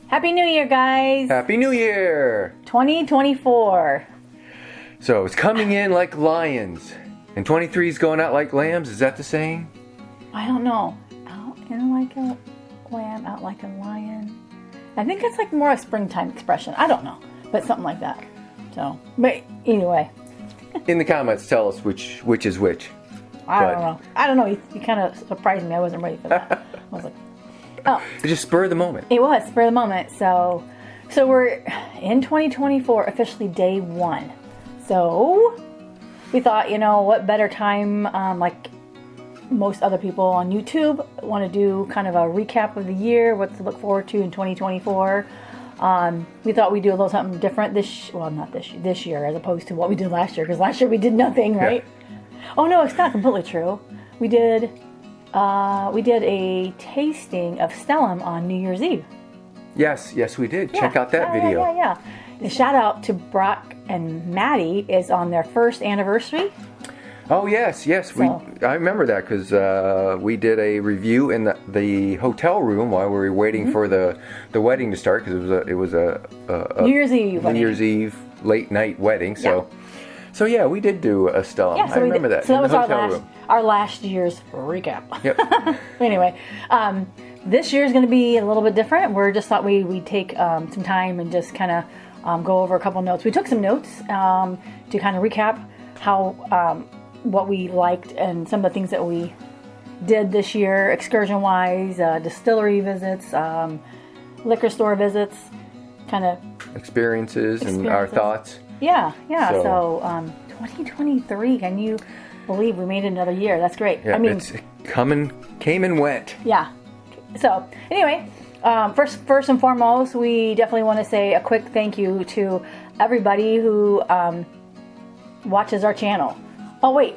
Happy New Year, guys! Happy New Year! 2024. So it's coming in like lions, and 23 is going out like lambs. Is that the saying? I don't know. Out in like a lamb, out like a lion. I think it's like more a springtime expression. I don't know, but something like that. So, but anyway. In the comments, tell us which is which. I don't know. You kind of surprised me. I wasn't ready for that. I was like, oh. It just spur of the moment. It was spur of the moment. So we're in 2024, officially day one. So we thought, what better time, like most other people on YouTube, want to do kind of a recap of the year, what to look forward to in 2024. We thought we'd do a little something different this year as opposed to what we did last year, because last year we did nothing, right? Yeah. Oh no, it's not completely true. We did a tasting of Stellum on New Year's Eve. Yes, we did. Yeah. Check out that video. Yeah. And shout out to Brock and Maddie is on their first anniversary. Oh yes. I remember that because we did a review in the hotel room while we were waiting for the wedding to start, because it was a New Year's Eve wedding. New Year's Eve late night wedding. So yeah, we did do a Stellum. Yeah, so I remember that. So that was our last year's recap. Yep. Anyway, this year is going to be a little bit different. We just thought we'd take some time and just kind of go over a couple notes. We took some notes to kind of recap how what we liked and some of the things that we did this year, excursion-wise, distillery visits, liquor store visits, kind of experiences and our thoughts. Yeah. So 2023, can you believe we made it another year? That's great. Yeah, it's came and went. Yeah. So anyway, first and foremost, we definitely want to say a quick thank you to everybody who watches our channel. Oh wait,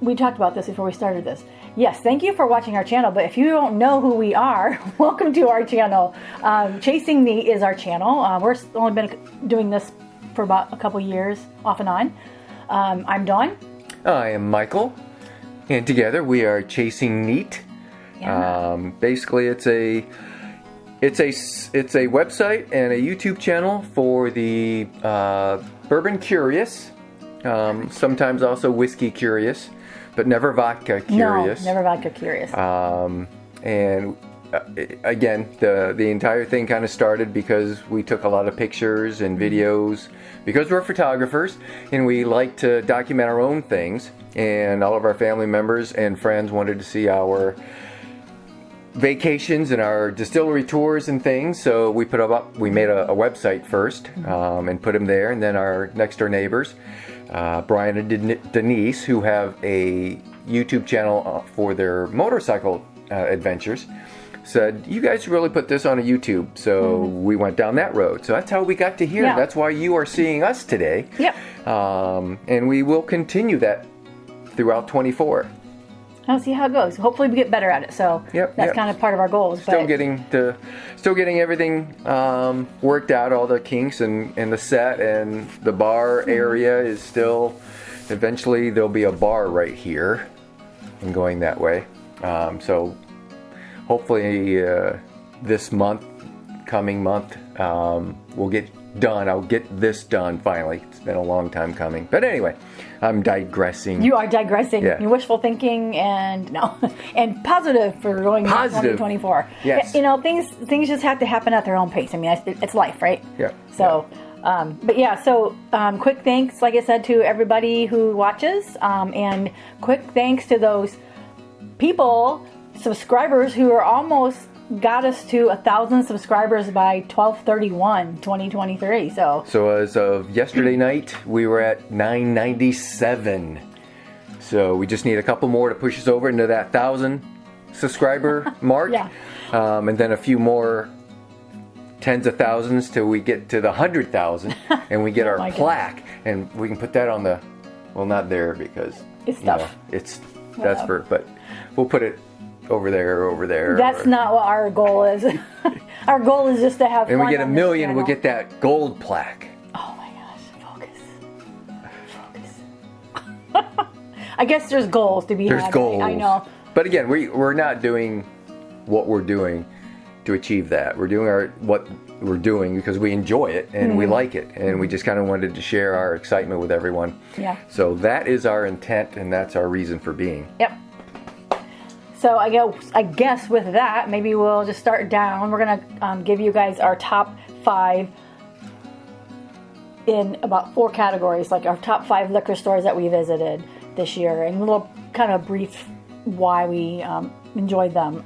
we talked about this before we started this. Yes, thank you for watching our channel, but if you don't know who we are, welcome to our channel. Chasing Me is our channel. We're only been doing this for about a couple years, off and on. I'm Dawn. I am Michael, and together we are Chasing Neat. Yeah. Basically, it's a website and a YouTube channel for the bourbon curious, sometimes also whiskey curious, but never vodka curious. No, never vodka curious. And again, the entire thing kind of started because we took a lot of pictures and videos, because we're photographers and we like to document our own things, and all of our family members and friends wanted to see our vacations and our distillery tours and things. So we made a website first, and put them there, and then our next door neighbors, Brianna and Denise, who have a YouTube channel for their motorcycle adventures, said, you guys really put this on a YouTube. So we went down that road. So that's how we got to here. Yeah. That's why you are seeing us today. Yep. And we will continue that throughout 24. I'll see how it goes. Hopefully we get better at it. So that's kind of part of our goals. Still getting everything worked out, all the kinks and the set, and the bar area is still, eventually there'll be a bar right here and going that way. So hopefully this coming month, we'll get done. I'll get this done finally. It's been a long time coming. But anyway, I'm digressing. You are digressing. Yeah. You're wishful thinking and positive for going into 2024. Yes. Things just have to happen at their own pace. I mean, it's life, right? Yeah. So, quick thanks, like I said, to everybody who watches, and quick thanks to those subscribers who are almost got us to 1,000 subscribers by 12/31/2023. So as of yesterday night, we were at 997. So we just need a couple more to push us over into that 1,000 subscriber mark. Yeah. And then a few more tens of thousands till we get to the 100,000, and we get our plaque, and we can put that on the, not there because it's stuff. But we'll put it over there. That's not what our goal is. Our goal is just to have fun. And we get 1 million, we'll get that gold plaque. Oh my gosh, focus. I guess there's goals to be had. There's goals. I know. But again, we're not doing what we're doing to achieve that. We're doing what we're doing because we enjoy it and we like it, and we just kind of wanted to share our excitement with everyone. Yeah. So that is our intent, and that's our reason for being. Yep. So I guess with that, maybe we'll just start down. We're gonna give you guys our top 5 in about 4 categories, like our top 5 liquor stores that we visited this year, and a little kind of brief why we enjoyed them.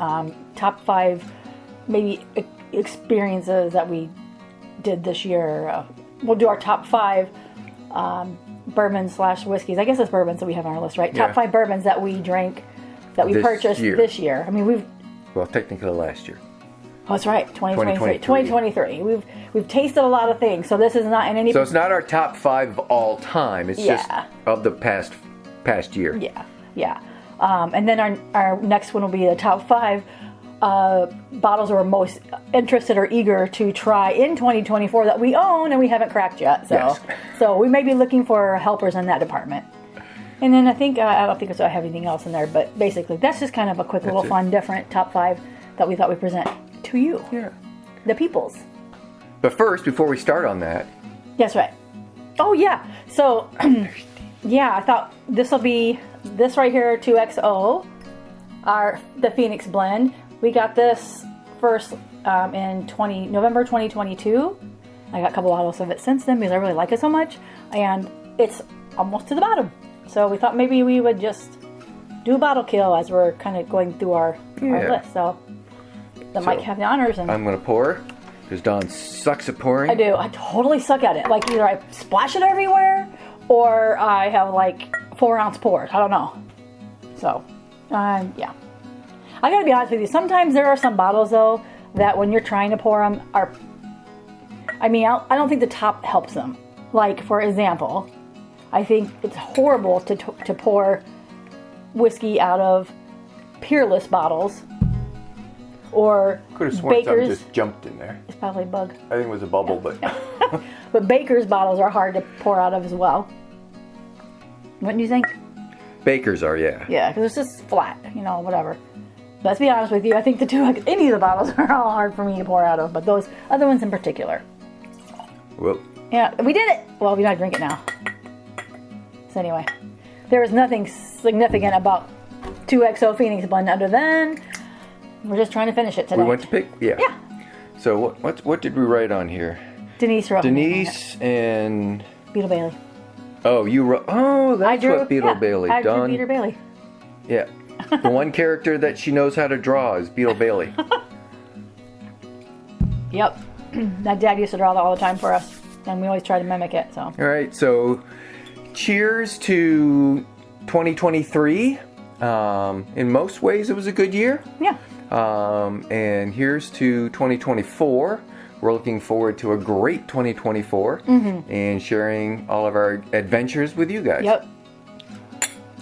Top 5 maybe experiences that we did this year. We'll do our top 5 bourbons / whiskeys. I guess it's bourbons that we have on our list, right? Yeah. Top 5 bourbons that we drank, that we purchased this year. I mean, well, technically last year. Oh, that's right. 2023. We've tasted a lot of things, so this is not in any. So it's not our top 5 of all time. It's just of the past year. Yeah. And then our next one will be the top 5 bottles we're most interested or eager to try in 2024 that we own and we haven't cracked yet. So, so we may be looking for helpers in that department. And then I think I don't think I have anything else in there, but basically that's just kind of a quick little fun, different top 5 that we thought we'd present to you, the peoples. But first, before we start on that, that's right. Oh yeah. So I thought this will be this right here, 2XO, the Phoenix blend. We got this first in November 2022. I got a couple bottles of it since then because I really like it so much, and it's almost to the bottom. So we thought maybe we would just do a bottle kill as we're kind of going through our list. So Mike have the honors. And I'm going to pour because Dawn sucks at pouring. I do. I totally suck at it. Like either I splash it everywhere or I have like 4-ounce pours. I don't know. So, yeah. I gotta be honest with you. Sometimes there are some bottles though that when you're trying to pour them I don't think the top helps them. Like for example, I think it's horrible to pour whiskey out of Peerless bottles or could have sworn something Baker's. just jumped in there. It's probably a bug. I think it was a bubble, but But Baker's bottles are hard to pour out of as well. Wouldn't you think? Baker's are, yeah. Yeah, because it's just flat, whatever. But let's be honest with you, I think any of the bottles are all hard for me to pour out of, but those other ones in particular. Well. Yeah, we did it! Well, we don't drink it now. So anyway, there was nothing significant about 2XO Phoenix blend other than we're just trying to finish it today. We went to pick? Yeah. So what did we write on here? Denise wrote. Denise and Beetle Bailey. Oh, you wrote. Oh, that's what Beetle Bailey. I drew Beetle Bailey. Yeah. The one character that she knows how to draw is Beetle Bailey. Yep. My dad used to draw that all the time for us, and we always try to mimic it. So. All right. So, cheers to 2023. In most ways, it was a good year. Yeah. And here's to 2024. We're looking forward to a great 2024 and sharing all of our adventures with you guys. Yep.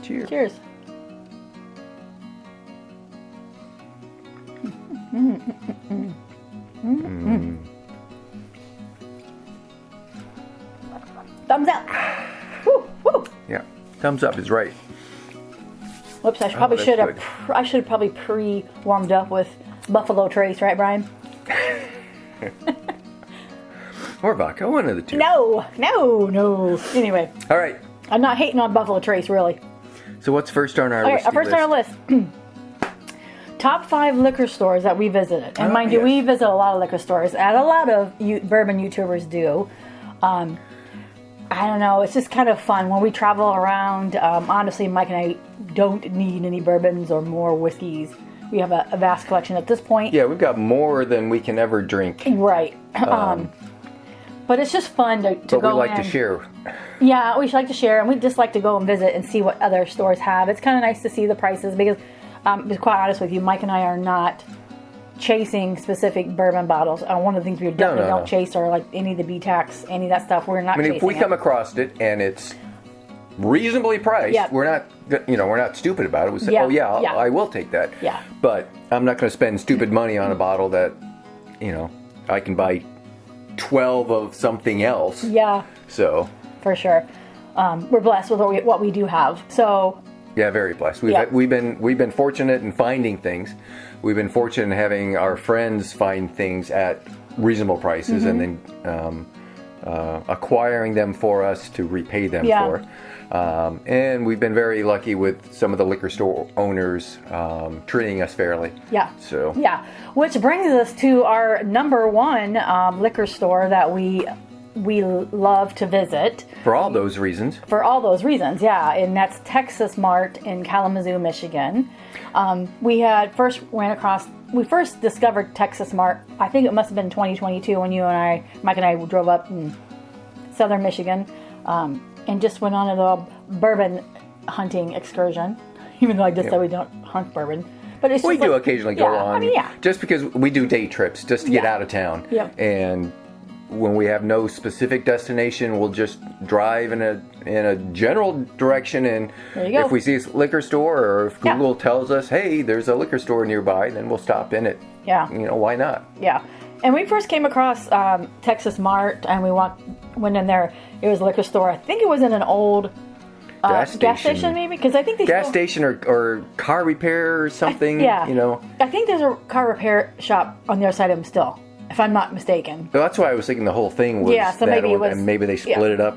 Cheers. Cheers. Thumbs up. Woo, woo. Yeah. Thumbs up is right. Whoops, I should have probably pre-warmed up with Buffalo Trace, right, Brian? Or vodka, one of the two. No. Anyway. All right. I'm not hating on Buffalo Trace, really. So what's first on our list? First on our list. Top 5 liquor stores that we visited. And mind you, we visit a lot of liquor stores, and a lot of bourbon YouTubers do. I don't know, it's just kind of fun when we travel around. Honestly, Mike and I don't need any bourbons or more whiskeys. We have a vast collection at this point. Yeah, we've got more than we can ever drink. Right. But it's just fun to go in. But we like to share. Yeah, we like to share, and we just like to go and visit and see what other stores have. It's kind of nice to see the prices because, to be quite honest with you, Mike and I are not chasing specific bourbon bottles. One of the things we definitely don't chase are like any of the B-Tax, any of that stuff. We're not chasing if we come across it and it's reasonably priced, we're not stupid about it. We say, I will take that. Yeah. But I'm not going to spend stupid money on a bottle that, I can buy 12 of something else. Yeah. So. For sure. We're blessed with what we do have. So. Yeah, very blessed. Yeah. We've been fortunate in finding things. We've been fortunate in having our friends find things at reasonable prices, and then acquiring them for us to repay them for. And we've been very lucky with some of the liquor store owners treating us fairly. Yeah. So. Yeah, which brings us to our number one liquor store that we love to visit. For all those reasons. For all those reasons, yeah, and that's Texas Mart in Kalamazoo, Michigan. We first discovered Texas Mart, I think it must have been 2022 when Mike and I drove up in southern Michigan and just went on a little bourbon hunting excursion, even though I just said we don't hunt bourbon. But it's we just do occasionally go on, I mean, just because we do day trips, just to get out of town. Yep. And when we have no specific destination, we'll just drive in a general direction, and if we see a liquor store, or if Google tells us, hey, there's a liquor store nearby, then we'll stop in it. Yeah. Why not? Yeah. And we first came across Texas Mart, and we went in there. It was a liquor store. I think it was in an old gas station maybe, because I think they station or car repair or something. I think there's a car repair shop on the other side of them still, if I'm not mistaken. Well, that's why I was thinking the whole thing was so maybe it was, and maybe they split it up.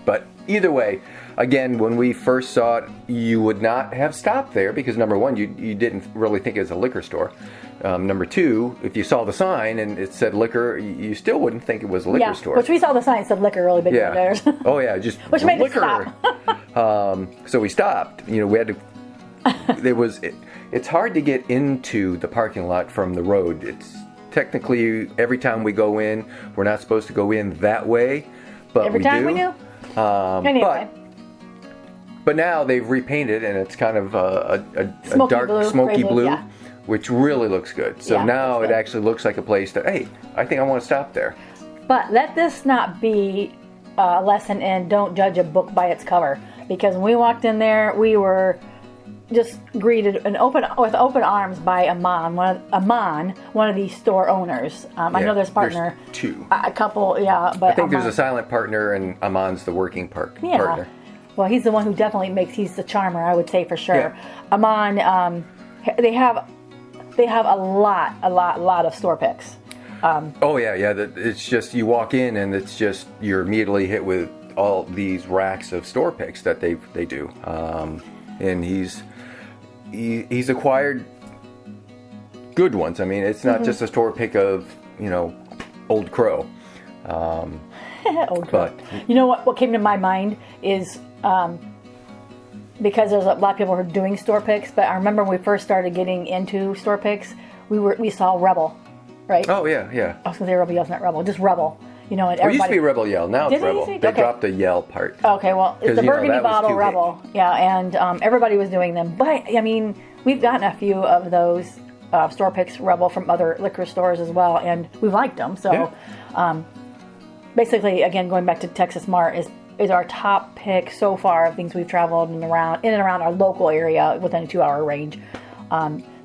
But either way, again, when we first saw it, you would not have stopped there because number one, you didn't really think it was a liquor store. Number two, if you saw the sign and it said liquor, you still wouldn't think it was a liquor store. Which we saw the sign said liquor really big there. Oh yeah, just which made liquor. us stop. So we stopped. We had to. It's hard to get into the parking lot from the road. It's technically every time we go in, we're not supposed to go in that way, but every time we do. Anyway. But now they've repainted and it's kind of a dark smoky blue. Which really looks good. So now it actually looks like a place that, hey, I think I want to stop there. But let this not be a lesson in don't judge a book by its cover. Because when we walked in there, we were just greeted with open arms by Amon, one of these store owners. I know there's partner. There's two. A couple, but I think there's a silent partner and Amon's the working partner. Well, he's the one who definitely he's the charmer, I would say for sure. Yeah. Amon, they have a lot of store picks. It's just you walk in and it's just you're immediately hit with all these racks of store picks that they do, and he's acquired good ones. I mean, it's not just a store pick of Old Crow. Old Crow. But, what came to my mind is. Because there's a lot of people who are doing store picks, but I remember when we first started getting into store picks, we saw Rebel, right? Oh yeah. I was going to say Rebel Yell's not Rebel, just Rebel. And it used to be Rebel Yell, now it's Rebel. They dropped the Yell part. Okay, well, it's the burgundy bottle Rebel. Yeah, and everybody was doing them. But, I mean, we've gotten a few of those store picks Rebel from other liquor stores as well, and we've liked them. So, basically, again, going back to Texas Mart is our top pick so far of things we've traveled in and around our local area within a 2-hour range.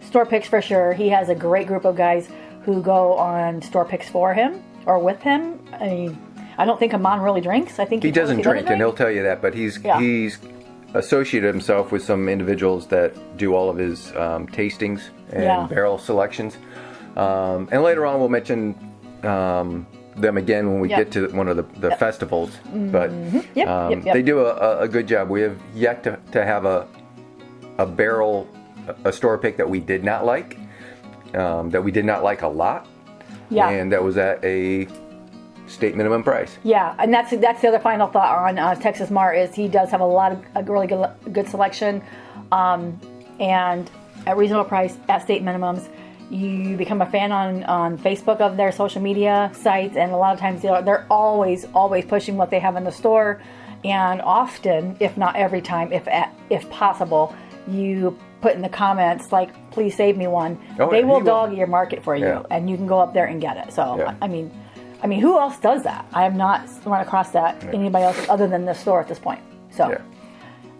Store picks for sure. He has a great group of guys who go on store picks for him or with him. I mean, I don't think Amon really drinks. I think he doesn't drink, and he'll tell you that. But he's associated himself with some individuals that do all of his tastings and barrel selections. And later on, we'll mention. Them again when we get to one of the festivals, but they do a good job. We have yet to have a barrel, a store pick that we did not like, a lot, and that was at a state minimum price. Yeah, and that's the other final thought on Texas Mart is he does have a really good selection, and at reasonable price at state minimums. You become a fan on Facebook of their social media sites, and a lot of times they're always pushing what they have in the store, and often, if not every time, if possible, you put in the comments like, "Please save me one." They will dog your market for you, and you can go up there and get it. So I mean, who else does that? I have not run across that anybody else other than this store at this point. So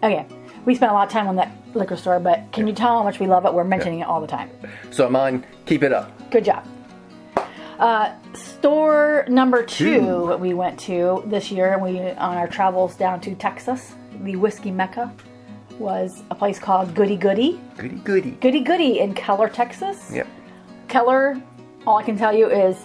okay. We spent a lot of time on that liquor store, but can you tell how much we love it? We're mentioning it all the time. So, Amon, keep it up. Good job. Store number 2 we went to this year on our travels down to Texas, the whiskey mecca. was a place called Goody. Goody. Goody in Keller, Texas. Yep. Keller, all I can tell you is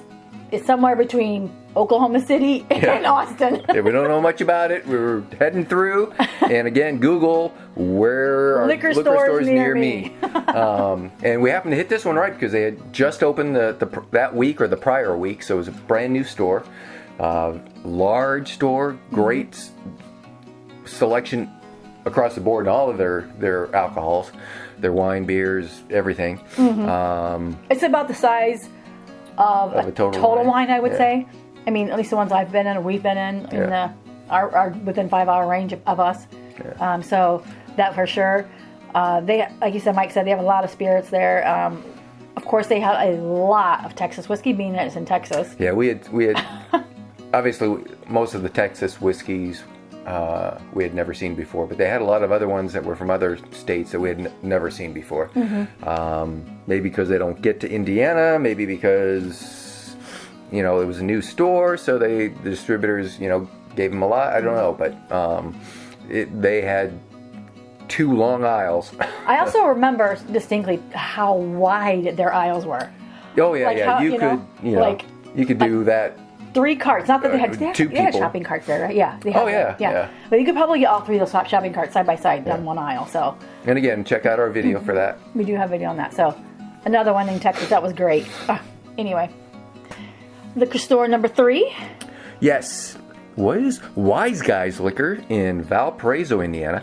it's somewhere between Oklahoma City and Austin. Yeah, we don't know much about it. We were heading through, and again, Google where are liquor stores near me. And we happened to hit this one right because they had just opened that week or the prior week, so it was a brand new store, large store, great selection across the board in all of their alcohols, their wine, beers, everything. It's about the size of a total wine, I would say. I mean, at least the ones I've been in or we've been in are within 5-hour range of us. Yeah. So that for sure. They, like you said, Mike said, they have a lot of spirits there. Of course, they have a lot of Texas whiskey, being that it's in Texas. Yeah, we had obviously most of the Texas whiskeys we had never seen before, but they had a lot of other ones that were from other states that we had never seen before. Maybe because they don't get to Indiana, maybe because it was a new store, so the distributors gave them a lot. I don't know, but they had 2 long aisles. I also remember distinctly how wide their aisles were. Oh yeah, yeah. You could do that. 3 carts. Not that they had 2 they had shopping carts there, right? Yeah. They had, yeah. But you could probably get all 3 of those shopping carts side by side down one aisle. So. And again, check out our video for that. We do have a video on that. So, another one in Texas that was great. Anyway, liquor store number 3. Yes, was Wise Guys Liquor in Valparaiso, Indiana.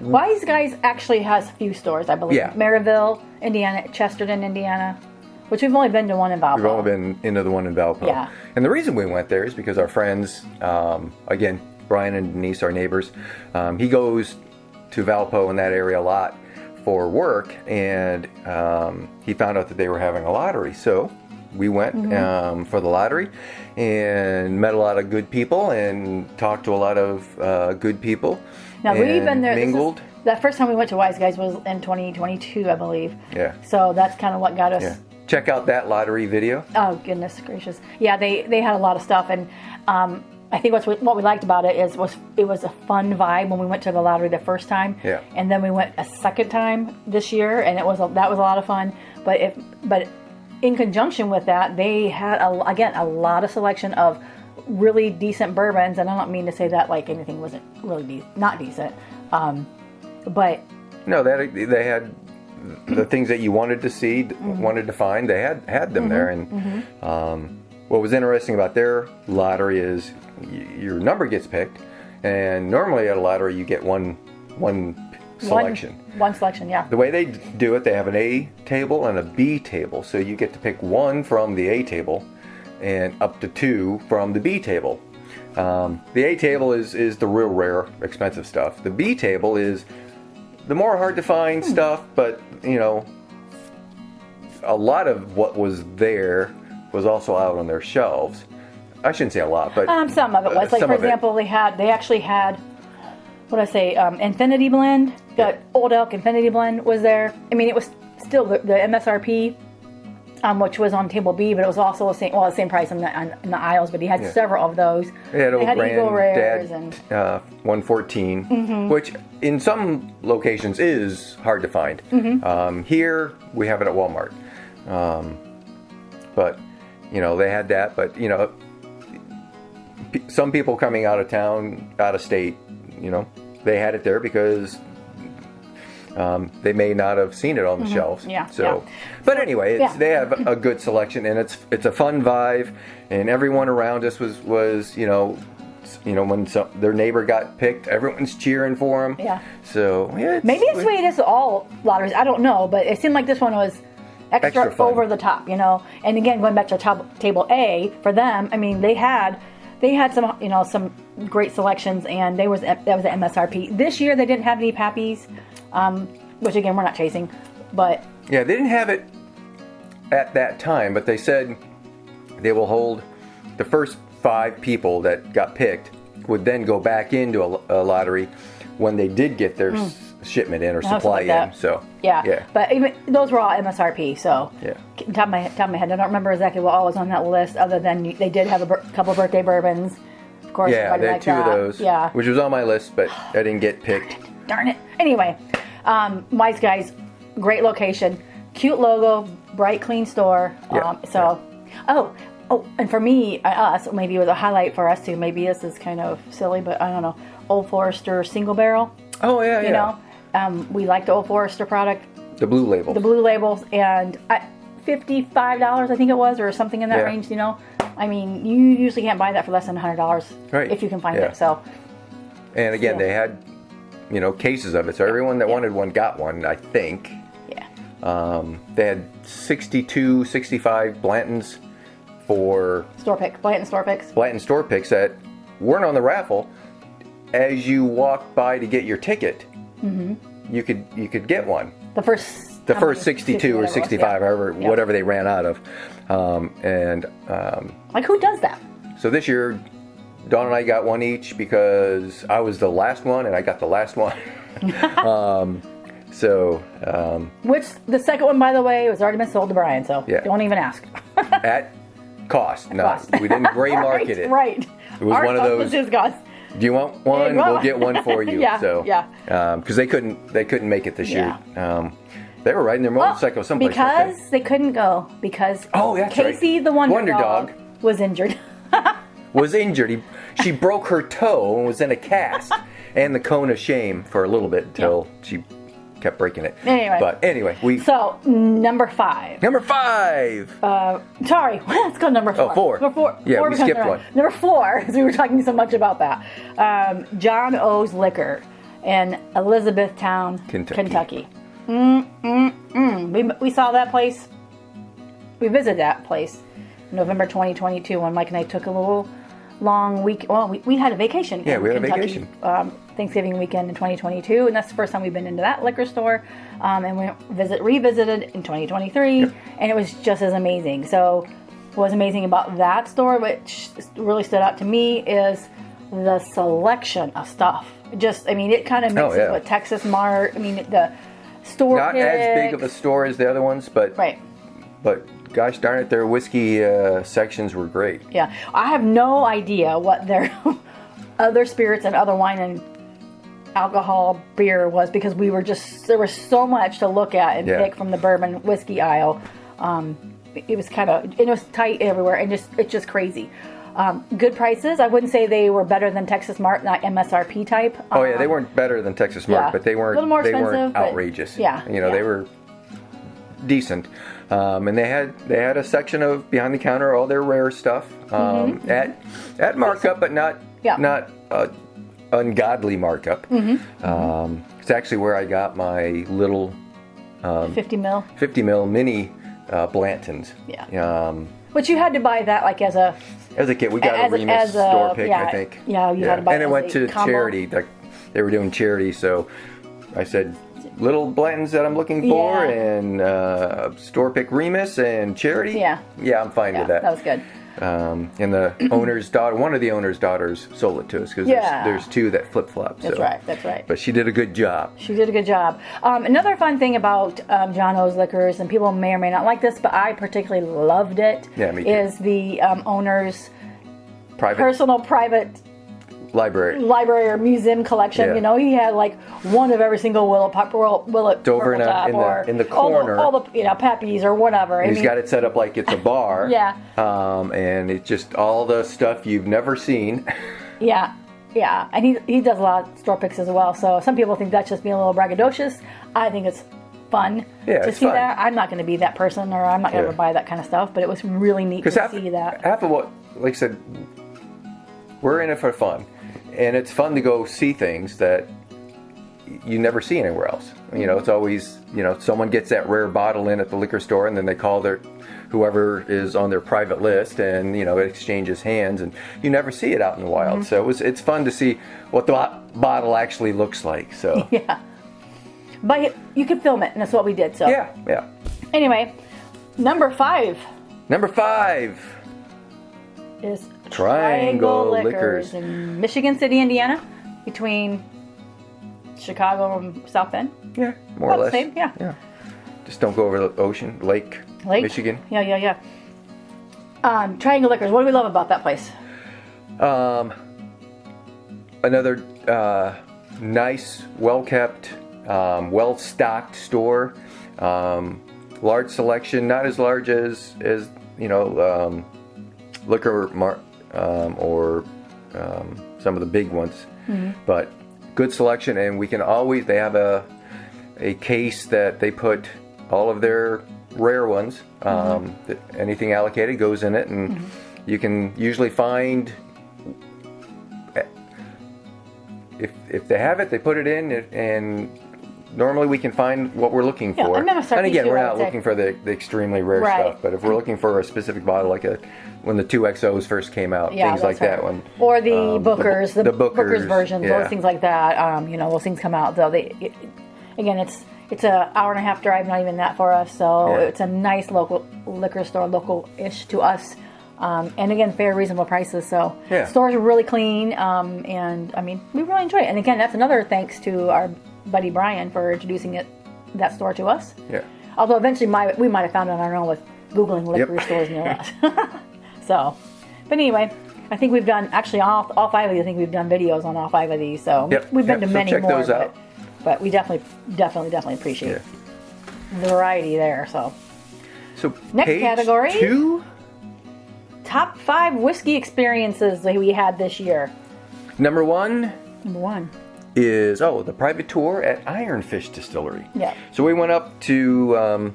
Wise Guys actually has a few stores, I believe. Yeah. Maryville, Indiana, Chesterton, Indiana. Which we've only been to one in Valpo. We've only been into the one in Valpo. Yeah. And the reason we went there is because our friends, again, Brian and Denise, our neighbors, he goes to Valpo in that area a lot for work, and he found out that they were having a lottery. So we went for the lottery and met a lot of good people and talked to a lot of good people. Now, we've been there. Mingled. That first time we went to Wise Guys was in 2022, I believe. Yeah. So that's kind of what got us... Yeah. Check out that lottery video. Oh, goodness gracious. Yeah, they had a lot of stuff, and I think what we liked about it was it was a fun vibe when we went to the lottery the first time. Yeah. And then we went a second time this year, and that was a lot of fun. But in conjunction with that, they had a lot of selection of really decent bourbons, and I don't mean to say that like anything wasn't really not decent, but no, they had the things that you wanted to see, wanted to find. They had them there, and what was interesting about their lottery is your number gets picked, and normally at a lottery you get one selection. One selection, yeah. The way they do it, they have an A table and a B table, so you get to pick 1 from the A table and up to 2 from the B table. The A table is the real rare, expensive stuff. The B table is the more hard to find stuff, but a lot of what was there was also out on their shelves. I shouldn't say a lot, but some of it was. Like, for example, they actually had Infinity Blend. The Old Elk Infinity Blend was there. I mean, it was still the MSRP, which was on table B, but it was also the same price in the aisles. But he had several of those. They had Old Eagle Rares and 114, which in some locations is hard to find. Here we have it at Walmart, but they had that. But some people coming out of town, out of state, they had it there because they may not have seen it on the shelves. Yeah. So, but anyway, they have a good selection, and it's a fun vibe. And everyone around us was when their neighbor got picked, everyone's cheering for him. Yeah. So maybe it's the way it is to all lotteries. I don't know, but it seemed like this one was extra over the top. And again, going back to table A for them, I mean, they had some some great selections, and that was the MSRP. This year they didn't have any Pappies, which again we're not chasing, but yeah, they didn't have it at that time. But they said they will hold the first 5 people that got picked would then go back into a lottery when they did get their shipment in or supply in. So yeah, but even those were all MSRP. So top of my head, I don't remember exactly what all was on that list, other than they did have a couple birthday bourbons, of course. Yeah, everybody they had liked two of that. those. Yeah. Which was on my list, but I didn't get picked. Darn it. Anyway, Wise Guys, great location, cute logo, bright, clean store. Oh, and for me, us, maybe it was a highlight for us too. Maybe this is kind of silly, but I don't know. Old Forester single barrel. Oh, yeah, You know, we like the Old Forester product. The blue label. The blue labels, and $55, I think it was, or something in that range, you know. I mean, you usually can't buy that for less than $100 if you can find it. So, and again, they had, you know, cases of it. So everyone that wanted one got one, I think. Yeah. They had 62, 65 Blantons for store pick, Blanton store picks. Blanton store picks that weren't on the raffle. As you walked by to get your ticket, you could get one. The first 62 or 65, whatever they ran out of. Like, who does that? So this year, Dawn and I got one each because I was the last one and I got the last one. Which, the second one, by the way, was already been sold to Brian, so don't even ask. At cost. We didn't gray market it. Right. It was one of those. Was his cost. Do you want one? We'll get one for you. Because they couldn't make it this year. They were riding their motorcycle someplace. Because they couldn't go. Because Casey, the Wonder Dog, was injured. She broke her toe and was in a cast. And the cone of shame for a little bit until she kept breaking it. Anyway, So, number 5. Sorry, let's go number 4. Oh, 4. Number 4. Yeah, four we skipped one. Number 4, because we were talking so much about that. John O's Liquor in Elizabethtown, Kentucky. We saw that place. We visited that place in November 2022 when Mike and I took a little long week. Well, we had a vacation. Yeah, we had Kentucky, a vacation. Thanksgiving weekend in 2022, and that's the first time we've been into that liquor store. And we revisited in 2023, and it was just as amazing. So, what was amazing about that store, which really stood out to me, is the selection of stuff. It kind of mixes with Texas Mart. The store not as big of a store as the other ones, but gosh darn it, their whiskey sections were great. Yeah, I have no idea what their other spirits and other wine and alcohol beer was, because there was so much to look at and pick from the bourbon whiskey aisle. It was it was tight everywhere, and it's just crazy. Good prices. I wouldn't say they were better than Texas Mart, not MSRP type. They weren't better than Texas Mart, but they weren't. A little more expensive, they weren't outrageous. They were decent. And they had a section of behind the counter, all their rare stuff at markup, but not ungodly markup. It's actually where I got my little 50 mil mini Blantons. But you had to buy that as a kid. We got a Remus store pick, I think. Yeah, you had to buy it. And it went to charity. They were doing charity, so I said, little Blantons that I'm looking for, and store pick Remus and charity. Yeah, I'm fine with that. That was good. And the owner's daughter, one of the owner's daughters, sold it to us because there's two that flip flop. That's right. But she did a good job. Another fun thing about John O's Liquors, and people may or may not like this, but I particularly loved it. Yeah, me too. Is the owner's private library or museum collection. He had one of every single Willet over in the corner, all the Peppies or whatever. He's got it set up like it's a bar. And it's just all the stuff you've never seen. And he does a lot of store picks as well. So some people think that's just being a little braggadocious. I think it's fun to see that. I'm not going to be that person, or I'm not going to buy that kind of stuff. But it was really neat to see that. Half of what, like I said, we're in it for fun. And it's fun to go see things that you never see anywhere else. It's always, someone gets that rare bottle in at the liquor store, and then they call whoever is on their private list, and, it exchanges hands, and you never see it out in the wild. So it's fun to see what the bottle actually looks like. So but you could film it, and that's what we did. So Anyway, number 5 is Triangle Liquors in Michigan City, Indiana, between Chicago and South Bend. Yeah, more or less. Same, yeah. Just don't go over the ocean, Lake. Michigan. Yeah. Triangle Liquors. What do we love about that place? another nice, well-kept, well-stocked store. Large selection, not as large as Liquor Mart or some of the big ones, but good selection. And we can always, they have a case that they put all of their rare ones. Anything allocated goes in it, and you can usually find, if they have it, they put it in, and normally we can find what we're looking for. And again, we're not looking for the extremely rare stuff, but if we're looking for a specific bottle, like when the 2XOs first came out, things like that one. Or the Bookers, the Bookers versions, those things like that. Those things come out, though. Again, it's an hour and a half drive, not even that for us, so it's a nice local liquor store, local-ish to us. And again, fair, reasonable prices. So stores are really clean, and I mean, we really enjoy it. And again, that's another thanks to our buddy Brian for introducing that store to us. Yeah. Although eventually we might have found it on our own with Googling liquor stores near us. So, but anyway, I think we've done actually all 5 of these. I think we've done videos on all 5 of these. So we've been to many check more. Those out. But we definitely appreciate the variety there. So next category. 2. Top 5 whiskey experiences that we had this year. Number 1 is the private tour at Ironfish Distillery. Yeah. So we went up to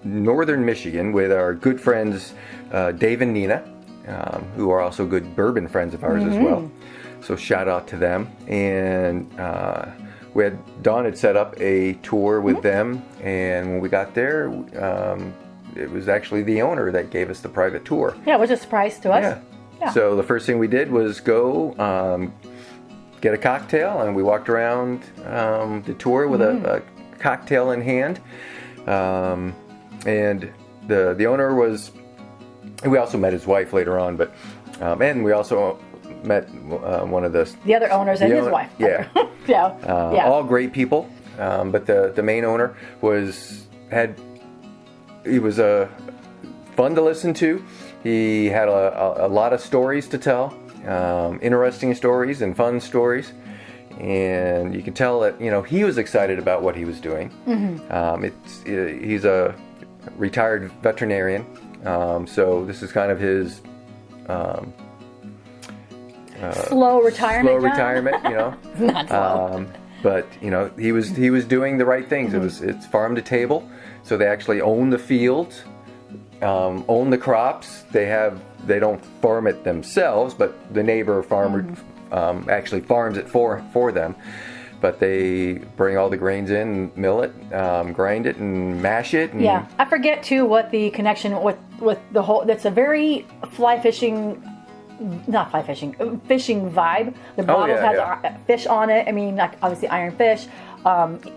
northern Michigan with our good friends Dave and Nina, who are also good bourbon friends of ours as well. So shout out to them. And Dawn had set up a tour with them, and when we got there, it was actually the owner that gave us the private tour. Yeah, it was a surprise to us. Yeah. So the first thing we did was go get a cocktail, and we walked around the tour with a cocktail in hand. And the owner was, we also met his wife later on, but and we also met one of the other owners and his wife. Yeah. All great people, but the main owner was fun to listen to. He had a lot of stories to tell, interesting stories and fun stories, and you could tell that he was excited about what he was doing. He's a retired veterinarian, so this is kind of his slow retirement. Not slow. But he was doing the right things. It's farm to table, so they actually own the fields, own the crops. They don't farm it themselves, but the neighbor farmer actually farms it for them. But they bring all the grains in, mill it, grind it, and mash it. And I forget too what the connection with the whole. That's a very fishing vibe. The bottle has fish on it. I mean, like obviously iron fish.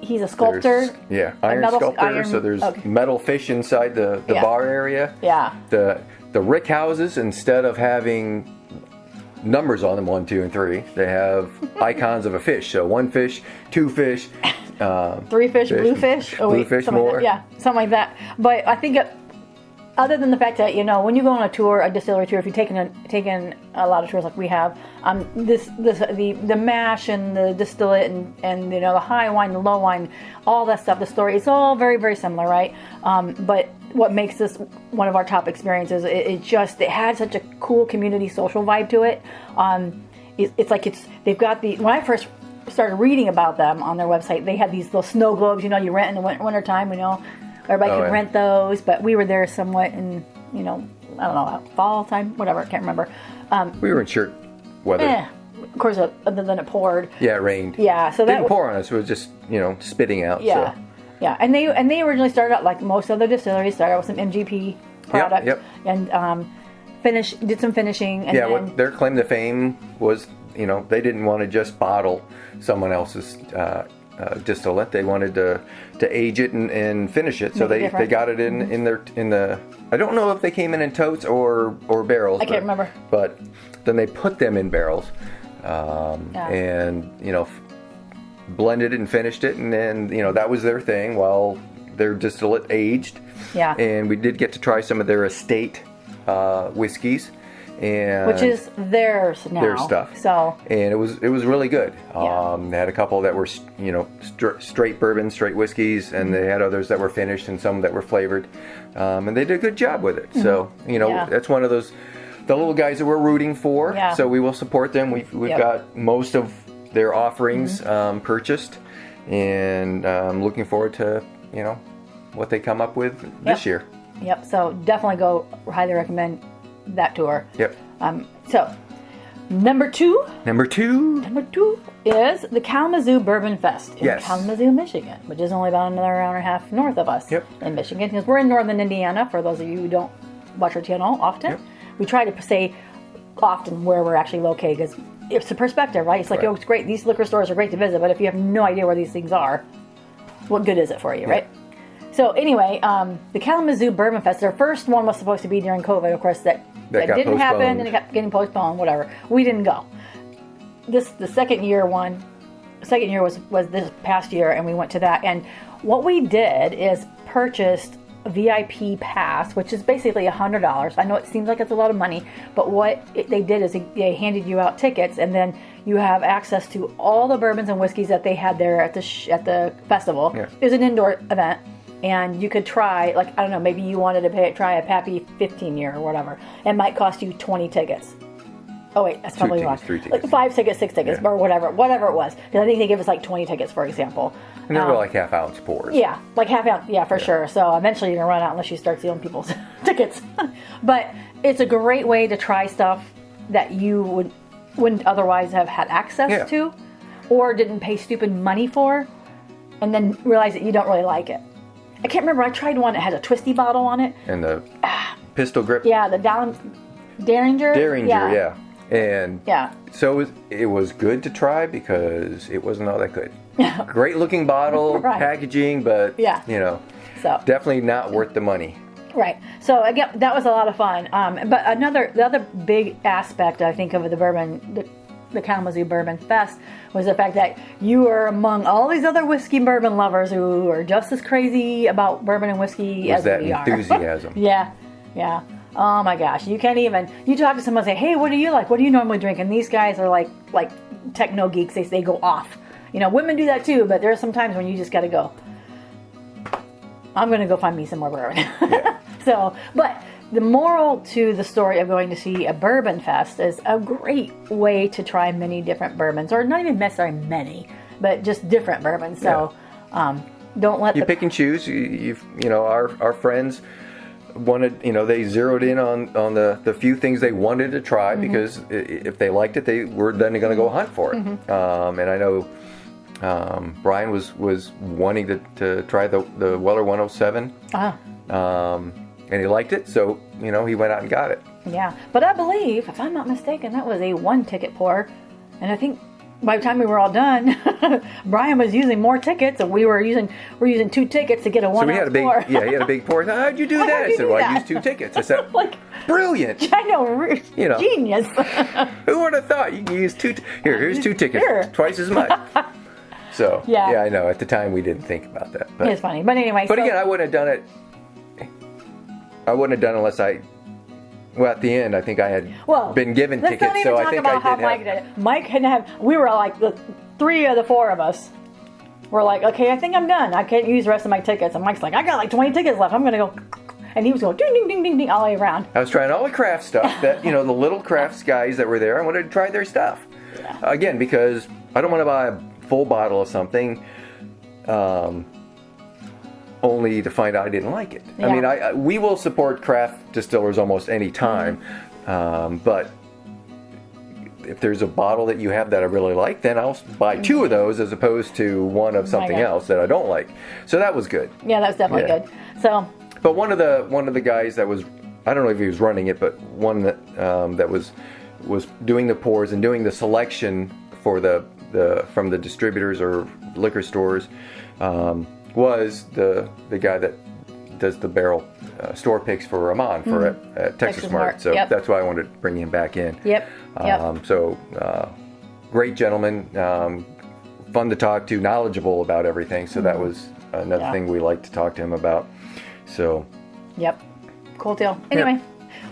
He's a sculptor. Iron sculptor. So there's metal fish inside the bar area. Yeah. The rick houses, instead of having numbers on them, 1, 2, and 3, they have icons of a fish. So 1 fish, 2 fish, 3 fish, blue fish, more. Something like that. But I think other than the fact that when you go on a tour, a distillery tour, if you've taken a lot of tours like we have, the mash and the distillate and the high wine, the low wine, all that stuff, the story, it's all very, very similar, right? But what makes this one of our top experiences, it had such a cool community social vibe to it. They've got when I first started reading about them on their website, they had these little snow globes, you rent in the winter time, everybody could rent those, but we were there somewhat in, I don't know, fall time, whatever, I can't remember. We were in shirt weather. Of course, other than it poured. Yeah, it rained. Yeah, so it didn't pour on us, it was just, spitting out. Yeah. So. Yeah, and they originally started out like most other distilleries, started out with some MGP product and did some finishing. And what their claim to fame was, they didn't want to just bottle someone else's distillate. They wanted to age it and finish it. So they got it in the. I don't know if they came in totes or barrels. I can't remember. But then they put them in barrels, and blended it and finished it, and then that was their thing while their distillate aged. Yeah. And we did get to try some of their estate whiskeys, and which is theirs now. Their stuff. So, and it was really good. Yeah. They had a couple that were straight bourbons, straight whiskeys, and they had others that were finished and some that were flavored, and they did a good job with it. So that's one of those the little guys that we're rooting for. Yeah. So we will support them. We've got most of their offerings purchased, and I'm looking forward to what they come up with this year. Yep. So definitely go. Highly recommend that tour. Yep. So number two is the Kalamazoo Bourbon Fest in Kalamazoo, Michigan, which is only about another hour and a half north of us in Michigan, because we're in northern Indiana. For those of you who don't watch our channel often, we try to say often where we're actually located, because it's a perspective, right? It's like, oh, it's great. These liquor stores are great to visit, but if you have no idea where these things are, what good is it for you, right? So anyway, the Kalamazoo Bourbon Fest, their first one was supposed to be during COVID. Of course, that didn't happen, and it kept getting postponed, whatever. We didn't go. The second year was this past year, and we went to that. And what we did is purchased a VIP pass, which is basically $100. I know it seems like it's a lot of money, but what they did is they handed you out tickets, and then you have access to all the bourbons and whiskeys that they had there at the festival. Yeah. It was an indoor event. And you could try, like, I don't know, maybe you wanted to try a Pappy 15 year or whatever. It might cost you 20 tickets. Oh, wait, that's probably wrong. 3 tickets. Like 5 tickets, 6 tickets, or whatever it was. Because I think they give us like 20 tickets, for example. And they were like half-ounce pours. Yeah, like half-ounce, for sure. So eventually you're going to run out unless you start stealing people's tickets. But it's a great way to try stuff that you wouldn't otherwise have had access to, or didn't pay stupid money for, and then realize that you don't really like it. I can't remember. I tried one that had a twisty bottle on it. And the pistol grip. Yeah, the Derringer. Yeah. And so it was good to try because it wasn't all that good. Great looking bottle, packaging, but so definitely not worth the money. Right. So again, that was a lot of fun. But the other big aspect, I think, of the bourbon, the Kalamazoo Bourbon Fest, was the fact that you were among all these other whiskey and bourbon lovers who are just as crazy about bourbon and whiskey as we are. Enthusiasm. Yeah. Oh my gosh, you can't even. You talk to someone and say, "Hey, what do you like? What do you normally drink?" And these guys are like techno geeks. They go off. Women do that too, but there are some times when you just got to go. I'm going to go find me some more bourbon. So, but the moral to the story of going to see a bourbon fest is a great way to try many different bourbons, or not even necessarily many, but just different bourbons. So don't let you pick and choose. Our friends wanted, they zeroed in on the few things they wanted to try, because if they liked it, they were then going to go hunt for it. And I know Brian was wanting to try the Weller 107. And he liked it, so, he went out and got it. Yeah, but I believe, if I'm not mistaken, that was a 1-ticket pour. And I think by the time we were all done, Brian was using more tickets, and we're using 2 tickets to get a 1-ounce pour. He had a big pour. How'd you do that? I said, I used 2 tickets. I said, brilliant. I know, genius. Who would have thought you can use 2? Here's 2 tickets, twice as much. So, I know. At the time, we didn't think about that. But, it's funny. But anyway. But again, I wouldn't have done it. I wouldn't have done it unless at the end, I think I had been given tickets. Let's not even talk about how Mike did it. Mike hadn't have. We were like the 3 of the 4 of us. We're like, okay, I think I'm done. I can't use the rest of my tickets. And Mike's like, I got like 20 tickets left. I'm gonna go. And he was going ding ding ding ding ding all the way around. I was trying all the craft stuff that the little crafts guys that were there. I wanted to try their stuff. Again, because I don't want to buy a full bottle of something. Only to find out I didn't like it. I mean, we will support craft distillers almost any time, but if there's a bottle that you have that I really like, then I'll buy 2 of those as opposed to 1 of something else that I don't like. So that was good. Yeah, that was definitely good. So, but one of the guys that was, I don't know if he was running it, but one that was doing the pours and doing the selection for from the distributors or liquor stores. Was the guy that does the barrel store picks for Ramon at Texas Mart. So that's why I wanted to bring him back in. So great gentleman, fun to talk to, knowledgeable about everything. So that was another thing we liked to talk to him about. So. Cool deal. Anyway,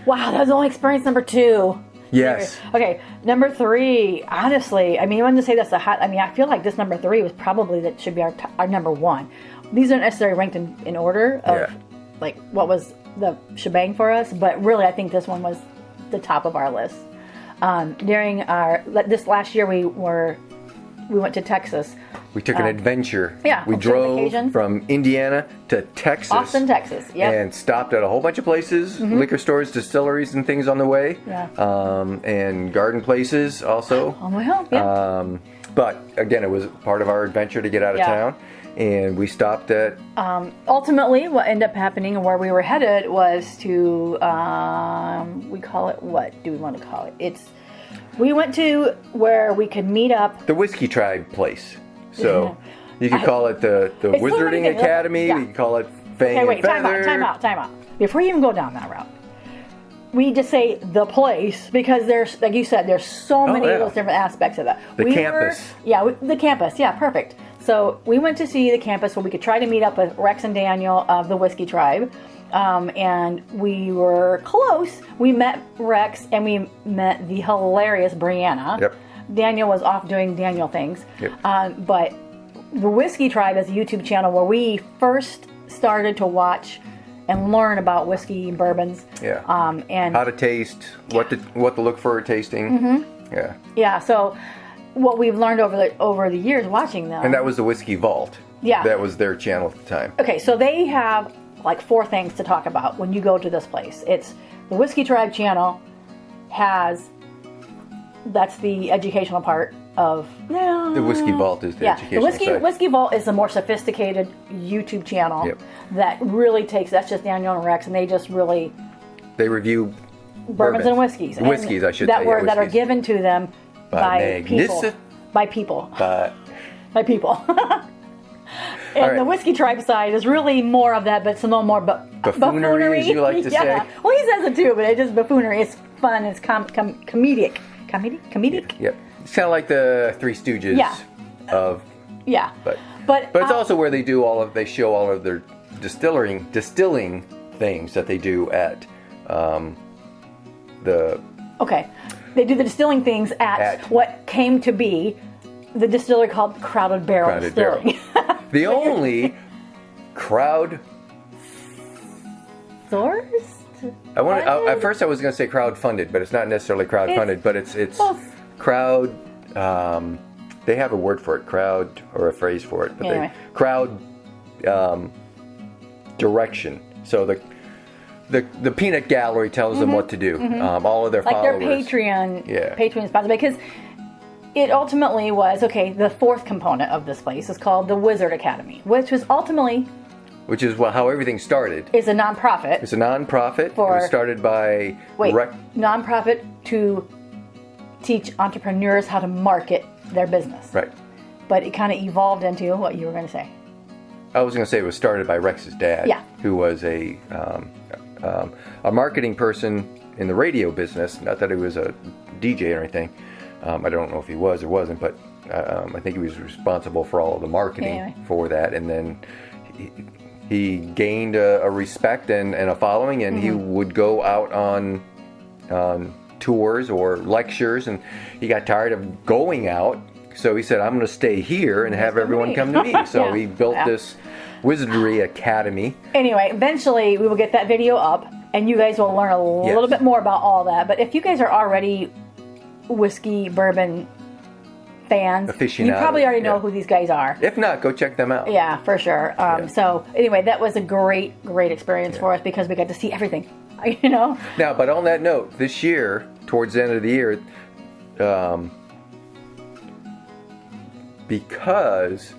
Wow, that was only experience number 2. Yes. Okay, number 3. Honestly, I mean, I wanted to say that's I feel like this number 3 was probably that should be our number 1. These aren't necessarily ranked in order of like what was the shebang for us, but really, I think this one was the top of our list. During this last year, we went to Texas. We took an adventure. Yeah, we drove from Indiana to Texas. Austin, Texas. Yeah. And stopped at a whole bunch of places, liquor stores, distilleries, and things on the way. Yeah. And garden places also. On the way home. Yeah. But again, it was part of our adventure to get out of town. And we stopped at... ultimately, what ended up happening and where we were headed was to, we call it, what do we want to call it? We went to where we could meet up. The Whiskey Tribe place. So you could call it the Wizarding Academy. Yeah. You could call it Fang and Feather. Time out. Before you even go down that route, we just say the place because there's, like you said, there's so many of those different aspects of that. The campus. The campus. Yeah, perfect. So we went to see the campus where we could try to meet up with Rex and Daniel of the Whiskey Tribe. And we were close. We met Rex and we met the hilarious Brianna. Yep. Daniel was off doing Daniel things. Yep. But the Whiskey Tribe is a YouTube channel where we first started to watch and learn about whiskey and bourbons. Yeah. And how to taste, what to look for tasting. Mm-hmm. Yeah. Yeah. So what we've learned over the years watching them. And that was the Whiskey Vault. Yeah. That was their channel at the time. Okay, so they have like 4 things to talk about when you go to this place. It's the Whiskey Tribe channel that's the educational part of the Whiskey Vault is the educational the Whiskey Vault is the more sophisticated YouTube channel that really that's just Daniel and Rex, and they just really review bourbons and whiskeys. Whiskeys, I should say. That are given to them by people. By people. And the Whiskey Tribe side is really more of that, but it's a little more buffoonery, as you like to say. Well, he says it too, but it's just buffoonery. It's fun. It's comedic. Comedic? Yep. It's kind of like the Three Stooges of... Yeah. But it's also where they show all of their distilling things that they do at the... Okay. They do the distilling things at what came to be the distillery called Crowded Barrel Distilling. The only crowd... Source? At first I was going to say crowd-funded, but it's not necessarily crowd-funded, but it's crowd... they have a word for it, crowd, or a phrase for it. But crowd direction. So the peanut gallery tells them what to do. All of their followers. Like their Patreon sponsor. Because it ultimately was, the 4th component of this place is called the Wizard Academy, which is how everything started. It's a nonprofit. It was started by... nonprofit to teach entrepreneurs how to market their business. Right. But it kind of evolved into what you were going to say. I was going to say it was started by Rex's dad, who was a marketing person in the radio business. Not that he was a DJ or anything. I don't know if he was or wasn't, but I think he was responsible for all of the marketing for that. And then he gained a respect and a following, and he would go out on tours or lectures, and he got tired of going out, so he said, I'm going to stay here and have everyone come to me. So he built this Wizardry Academy. Anyway, eventually we will get that video up, and you guys will learn a little bit more about all that. But if you guys are already whiskey, bourbon fans, you probably already know who these guys are. If not, go check them out. Yeah, for sure. So anyway, that was a great experience for us because we got to see everything. Now, but on that note, this year, towards the end of the year, because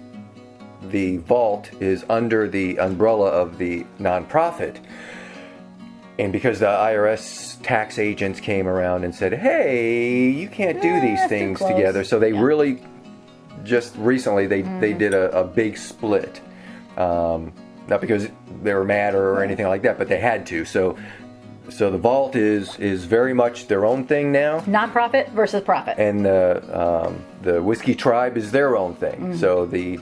the vault is under the umbrella of the nonprofit, and because the IRS tax agents came around and said, hey, you can't do these things together, so they really, just recently, they did a big split. Not because they were mad or anything like that, but they had to. So the vault is very much their own thing now. Nonprofit versus profit. And the Whiskey Tribe is their own thing. So the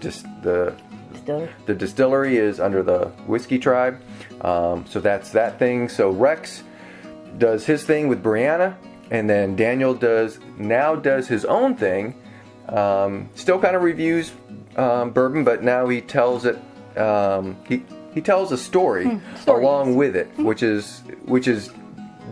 distillery is under the Whiskey Tribe. So that's that thing. So Rex does his thing with Brianna, and then Daniel does his own thing. Still kind of reviews bourbon, but now he tells it. He tells a story along with it, which is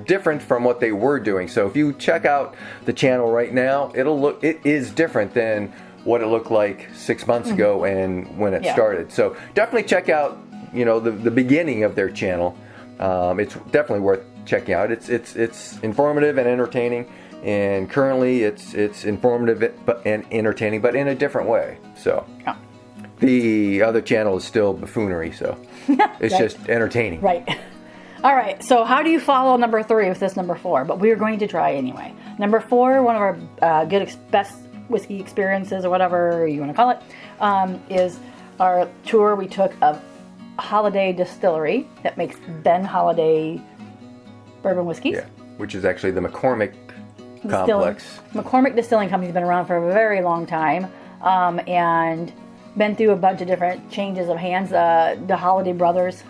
different from what they were doing. So if you check out the channel right now, it is different than what it looked like 6 months ago and when it started. So definitely check out, the beginning of their channel. It's definitely worth checking out. It's informative and entertaining, and currently it's informative and entertaining, but in a different way. So the other channel is still buffoonery, so it's just entertaining. Right. All right, so how do you follow number 3 with this number 4? But we're going to try anyway. Number 4, one of our best whiskey experiences, or whatever you want to call it, is our tour we took of Holladay Distillery that makes Ben Holladay bourbon whiskeys. Yeah, which is actually the McCormick complex. McCormick Distilling Company's been around for a very long time, and been through a bunch of different changes of hands. The Holladay brothers.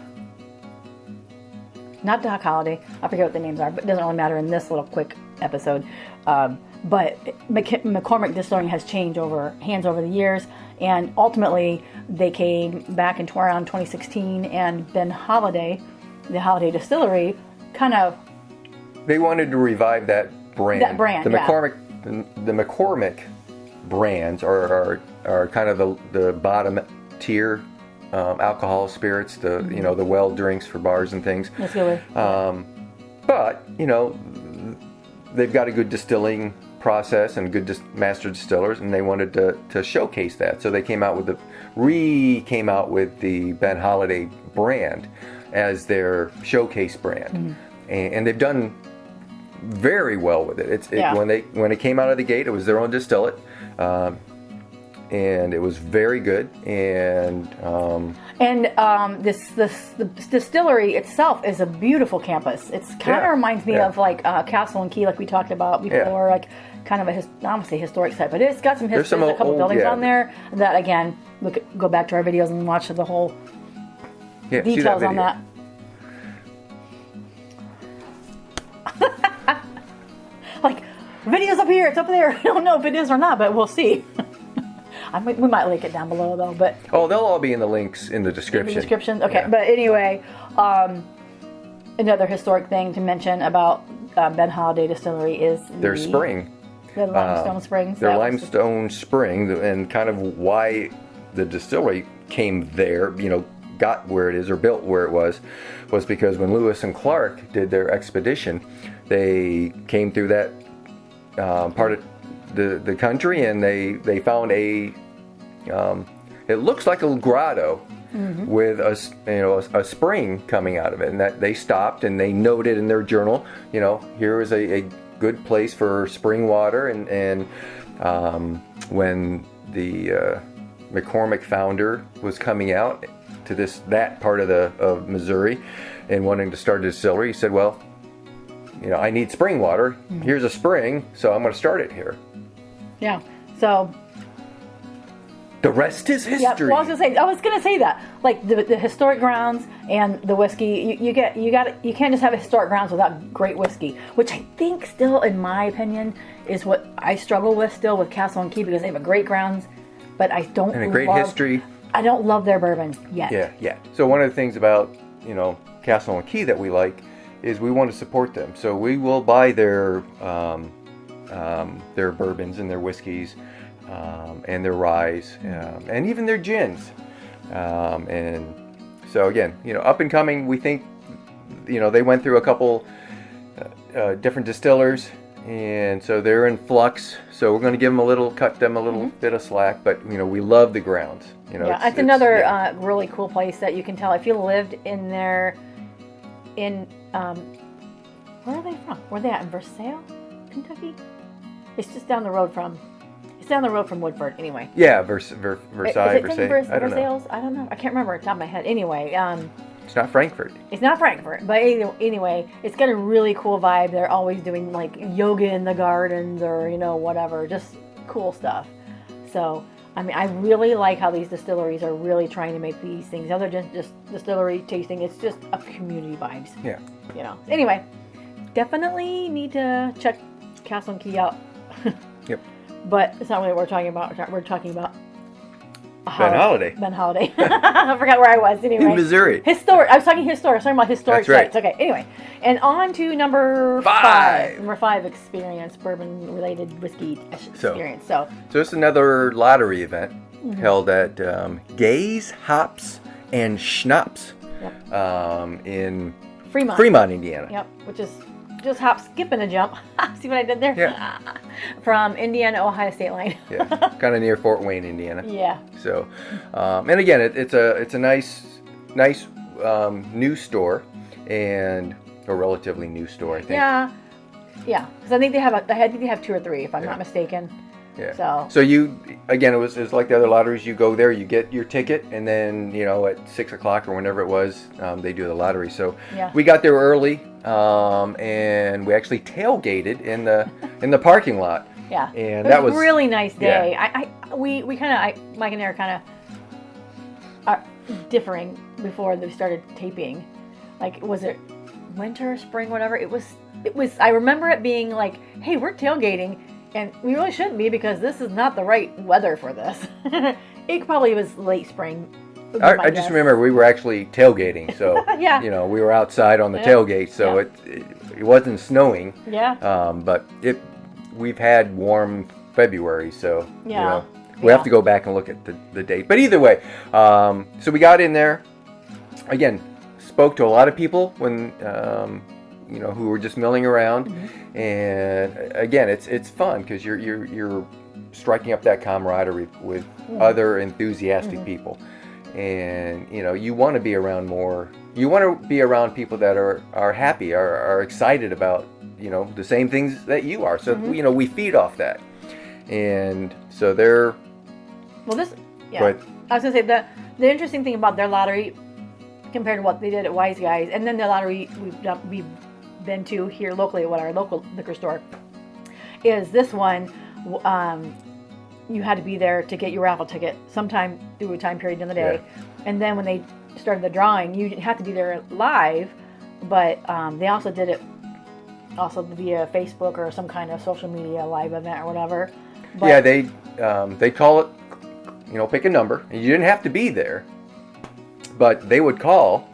Not Doc Holladay, I forget what the names are, but it doesn't really matter in this little quick episode. But McCormick Distilling has changed hands over the years, and ultimately they came back in around 2016, and Ben Holladay, the Holladay Distillery, they wanted to revive that brand. The McCormick brands are kind of the bottom tier. Alcohol spirits, the well drinks for bars and things. But they've got a good distilling process and good master distillers, and they wanted to showcase that. So they came out with the Ben Holladay brand as their showcase brand, and they've done very well with it. When it came out of the gate, it was their own distillate. And it was very good, and the distillery itself is a beautiful campus. It's kind of reminds me of like Castle and Key, like we talked about before, like kind of I don't want to say historic site, but it's got some history. There's a couple buildings on there that, again, go back to our videos and watch the whole details on that. Like, video's up here, it's up there. I don't know if it is or not, but we'll see. We might link it down below, though. But they'll all be in the links in the description. Okay, yeah. But anyway, another historic thing to mention about Ben Holladay Distillery is their spring. The limestone springs. Their limestone spring, and kind of why the distillery came there, got where it is or built where it was because when Lewis and Clark did their expedition, they came through that part of the country, and they found it looks like a grotto with a spring coming out of it, and that they stopped and they noted in their journal, here is a good place for spring water, and when the McCormick founder was coming out to that part of Missouri and wanting to start a distillery, he said, well, I need spring water. Here's a spring, so I'm going to start it here. Yeah. So the rest is history. Yeah, well, I was gonna say that. Like the historic grounds and the whiskey, you can't just have historic grounds without great whiskey, which I think still, in my opinion, is what I struggle with still with Castle and Key, because they have a great grounds, but I don't and a great history. I don't love their bourbon yet. Yeah. So one of the things about Castle and Key that we like is we want to support them. So we will buy their bourbons and their whiskeys, and their ryes, and even their gins. And so again, up and coming, we think, they went through a couple different distillers, and so they're in flux. So we're going to cut them a little bit of slack, but we love the grounds. It's another really cool place that you can tell if you lived in there. Where are they from? Were they at in Versailles, Kentucky? It's just down the road from. It's down the road from Woodford, anyway. Yeah, Versailles. I don't know. I don't know. I can't remember off the top of my head. Anyway, it's not Frankfurt. It's not Frankfurt, but anyway, it's got a really cool vibe. They're always doing like yoga in the gardens, or whatever, just cool stuff. So, I mean, I really like how these distilleries are really trying to make these things other than just distillery tasting. It's just a community vibes. Yeah. Anyway, definitely need to check Castle and Key out. Yep. But it's not really what we're talking about. We're talking about Holladay. Ben Holladay. I forgot where I was anyway. In Missouri. Historic. I was talking historic. I was talking about historic That's right. sites. Okay, anyway. And on to number 5. Number 5 experience, bourbon-related whiskey experience. So it's another lottery event held at Gaze, Hops, and Schnapps in Fremont, Indiana. Yep, which is just hop, skip, and a jump. See what I did there? Yeah. From Indiana, Ohio state line. Yeah, kind of near Fort Wayne, Indiana. Yeah. So, and again, it's a nice new store, and a relatively new store, I think. Yeah. Because I think they have 2 or 3, if I'm not mistaken. Yeah. So you, again, it was like the other lotteries. You go there, you get your ticket, and then at 6 o'clock or whenever it was, they do the lottery. So we got there early, and we actually tailgated in the parking lot. Yeah. And that was a really nice day. Yeah. Mike and I are kind of differing before they started taping. Like, was it winter, spring, whatever? It was. I remember it being like, hey, we're tailgating. And we really shouldn't be, because this is not the right weather for this. It probably was late spring. I just remember we were actually tailgating, so we were outside on the tailgate, so it wasn't snowing. Yeah. But we've had warm February, so we have to go back and look at the date. But either way, so we got in there. Again, spoke to a lot of people when who were just milling around. And again, it's fun because you're striking up that camaraderie with other enthusiastic people, and you want to be around more. You want to be around people that are happy, are excited about the same things that you are. So we feed off that, and so they're. Well, this. Yeah. Go ahead. I was gonna say the interesting thing about their lottery compared to what they did at Wise Guys, and then the lottery we've been to here locally at our local liquor store, is this one. You had to be there to get your raffle ticket sometime through a time period in the day, and then when they started the drawing, you didn't have to be there live, but they also did it via Facebook or some kind of social media live event or whatever. But they call it, pick a number, and you didn't have to be there, but they would call.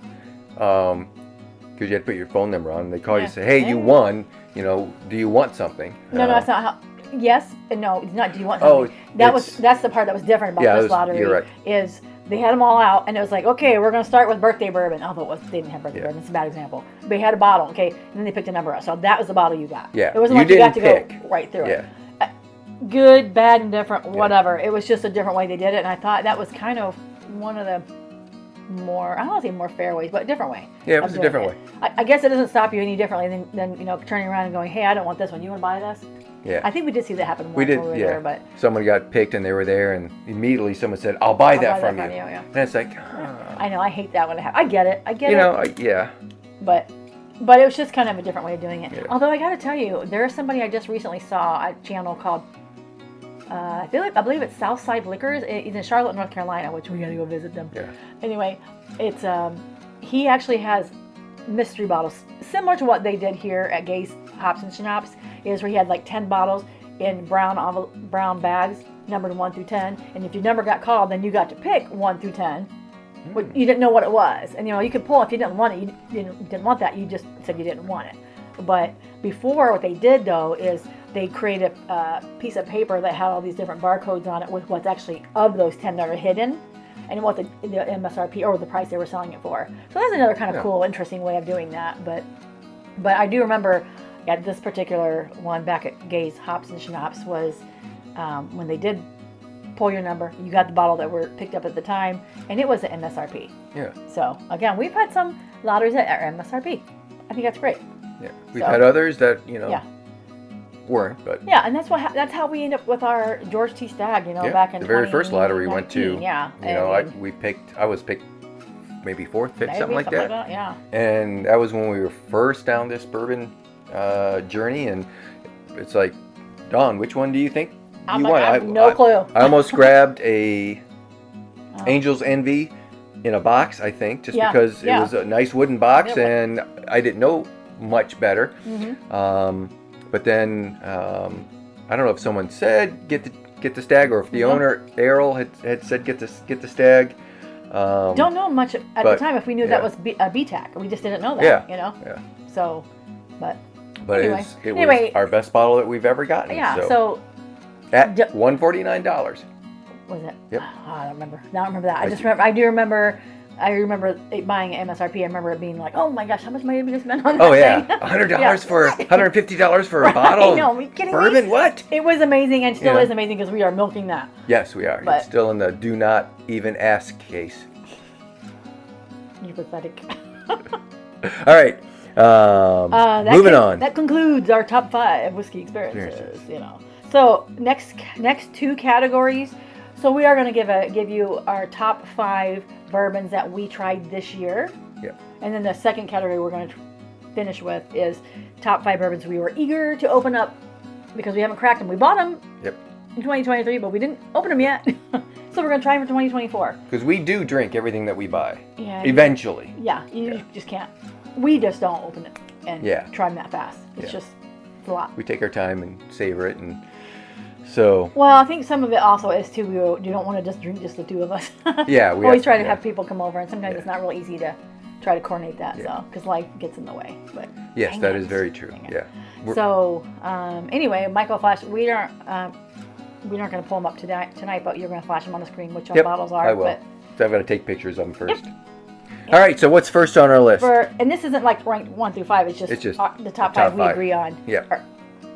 Because you had to put your phone number on, and they call you and say, "Hey, you won. Do you want something?" No, that's not how. Yes, and no, it's not. Do you want something? That's the part that was different about this lottery. You're right. Is they had them all out, and it was like, okay, we're going to start with birthday bourbon. Although they didn't have birthday bourbon, it's a bad example. They had a bottle, okay, and then they picked a number up. So that was the bottle you got. Yeah, it wasn't like you got to go right through it. Good, bad, and different, whatever. It was just a different way they did it, and I thought that was kind of one of the more, I don't want to say more fair ways, but a different way. Yeah, it was a different way. I guess it doesn't stop you any differently than turning around and going, hey, I don't want this one. You want to buy this? Yeah. I think we did see that happen once we did, when we were there, but someone got picked and they were there, and immediately someone said, I'll buy that from you. Yeah. And it's like, I know, I hate that when it happens. I get it. Yeah. But it was just kind of a different way of doing it. Yeah. Although I got to tell you, there's somebody I just recently saw a channel called I believe it's Southside Liquors. It's in Charlotte, North Carolina, which we got to go visit them. Yeah. Anyway, it's he actually has mystery bottles similar to what they did here at Gay's Hops and Schnapps, is where he had like 10 bottles in brown bags numbered 1 through 10, and if your number got called, then you got to pick 1 through 10. But you didn't know what it was, and you could pull if you didn't want it. You didn't want that. You just said you didn't want it. But before, what they did though is they created a piece of paper that had all these different barcodes on it with what's actually of those 10 that are hidden, and what the MSRP or the price they were selling it for. So that's another kind of cool, interesting way of doing that. But I do remember at this particular one back at Gay's Hops and Schnapps was when they did pull your number, you got the bottle that were picked up at the time, and it was an MSRP. Yeah. So again, we've had some lotteries that are MSRP. I think that's great. Yeah. We've had others that weren't, but and that's how we end up with our George T. Stagg. Back in the very first lottery we went to. Yeah. I was picked maybe 4th, 5th, something like that. Yeah. And that was when we were first down this bourbon journey, and it's like, Dawn, which one do you think you want? I have no clue. I almost grabbed a Angel's Envy in a box, I think, just because it was a nice wooden box, and I didn't know much better. But then I don't know if someone said get the stag, or if the owner Errol had said get the stag. Don't know much at the time if we knew that was a BTAC. We just didn't know that. Yeah. So, but anyway. It was our best bottle that we've ever gotten. Yeah. So at $149. Was it? Yep. Oh, I don't remember. I don't remember that. I remember it buying at MSRP. I remember it being like, oh my gosh, how much money did we just spend on that thing? $100 for $150 for a bottle. No, are you kidding bourbon? Me? What? It was amazing, and still is amazing because we are milking that. Yes, we are. It's still in the do not even ask case. You're pathetic. All right. Moving on. That concludes our top 5 whiskey experiences. So next 2 categories. So we are going to give you our top 5 bourbons that we tried this year. Yep. And then the second category we're going to finish with is top 5 bourbons we were eager to open up because we haven't cracked them. We bought them in 2023, but we didn't open them yet. So we're going to try them for 2024. Because we do drink everything that we buy. Yeah. Eventually. Yeah. You just can't. We just don't open it and try them that fast. It's just a lot. We take our time and savor it, and so. Well, I think some of it also is too. You don't want to just drink just the 2 of us. Yeah, we always try to have people come over, and sometimes it's not real easy to try to coordinate that. So because life gets in the way. But yes, that is very true. Yeah. So anyway, Michael flash. We aren't going to pull them up tonight, but you're going to flash them on the screen, which our bottles are. I will. But, so I'm going to take pictures of them first. All right, so what's first on our list? And this isn't like ranked 1 through 5. It's just the top 5 we agree on. Yeah.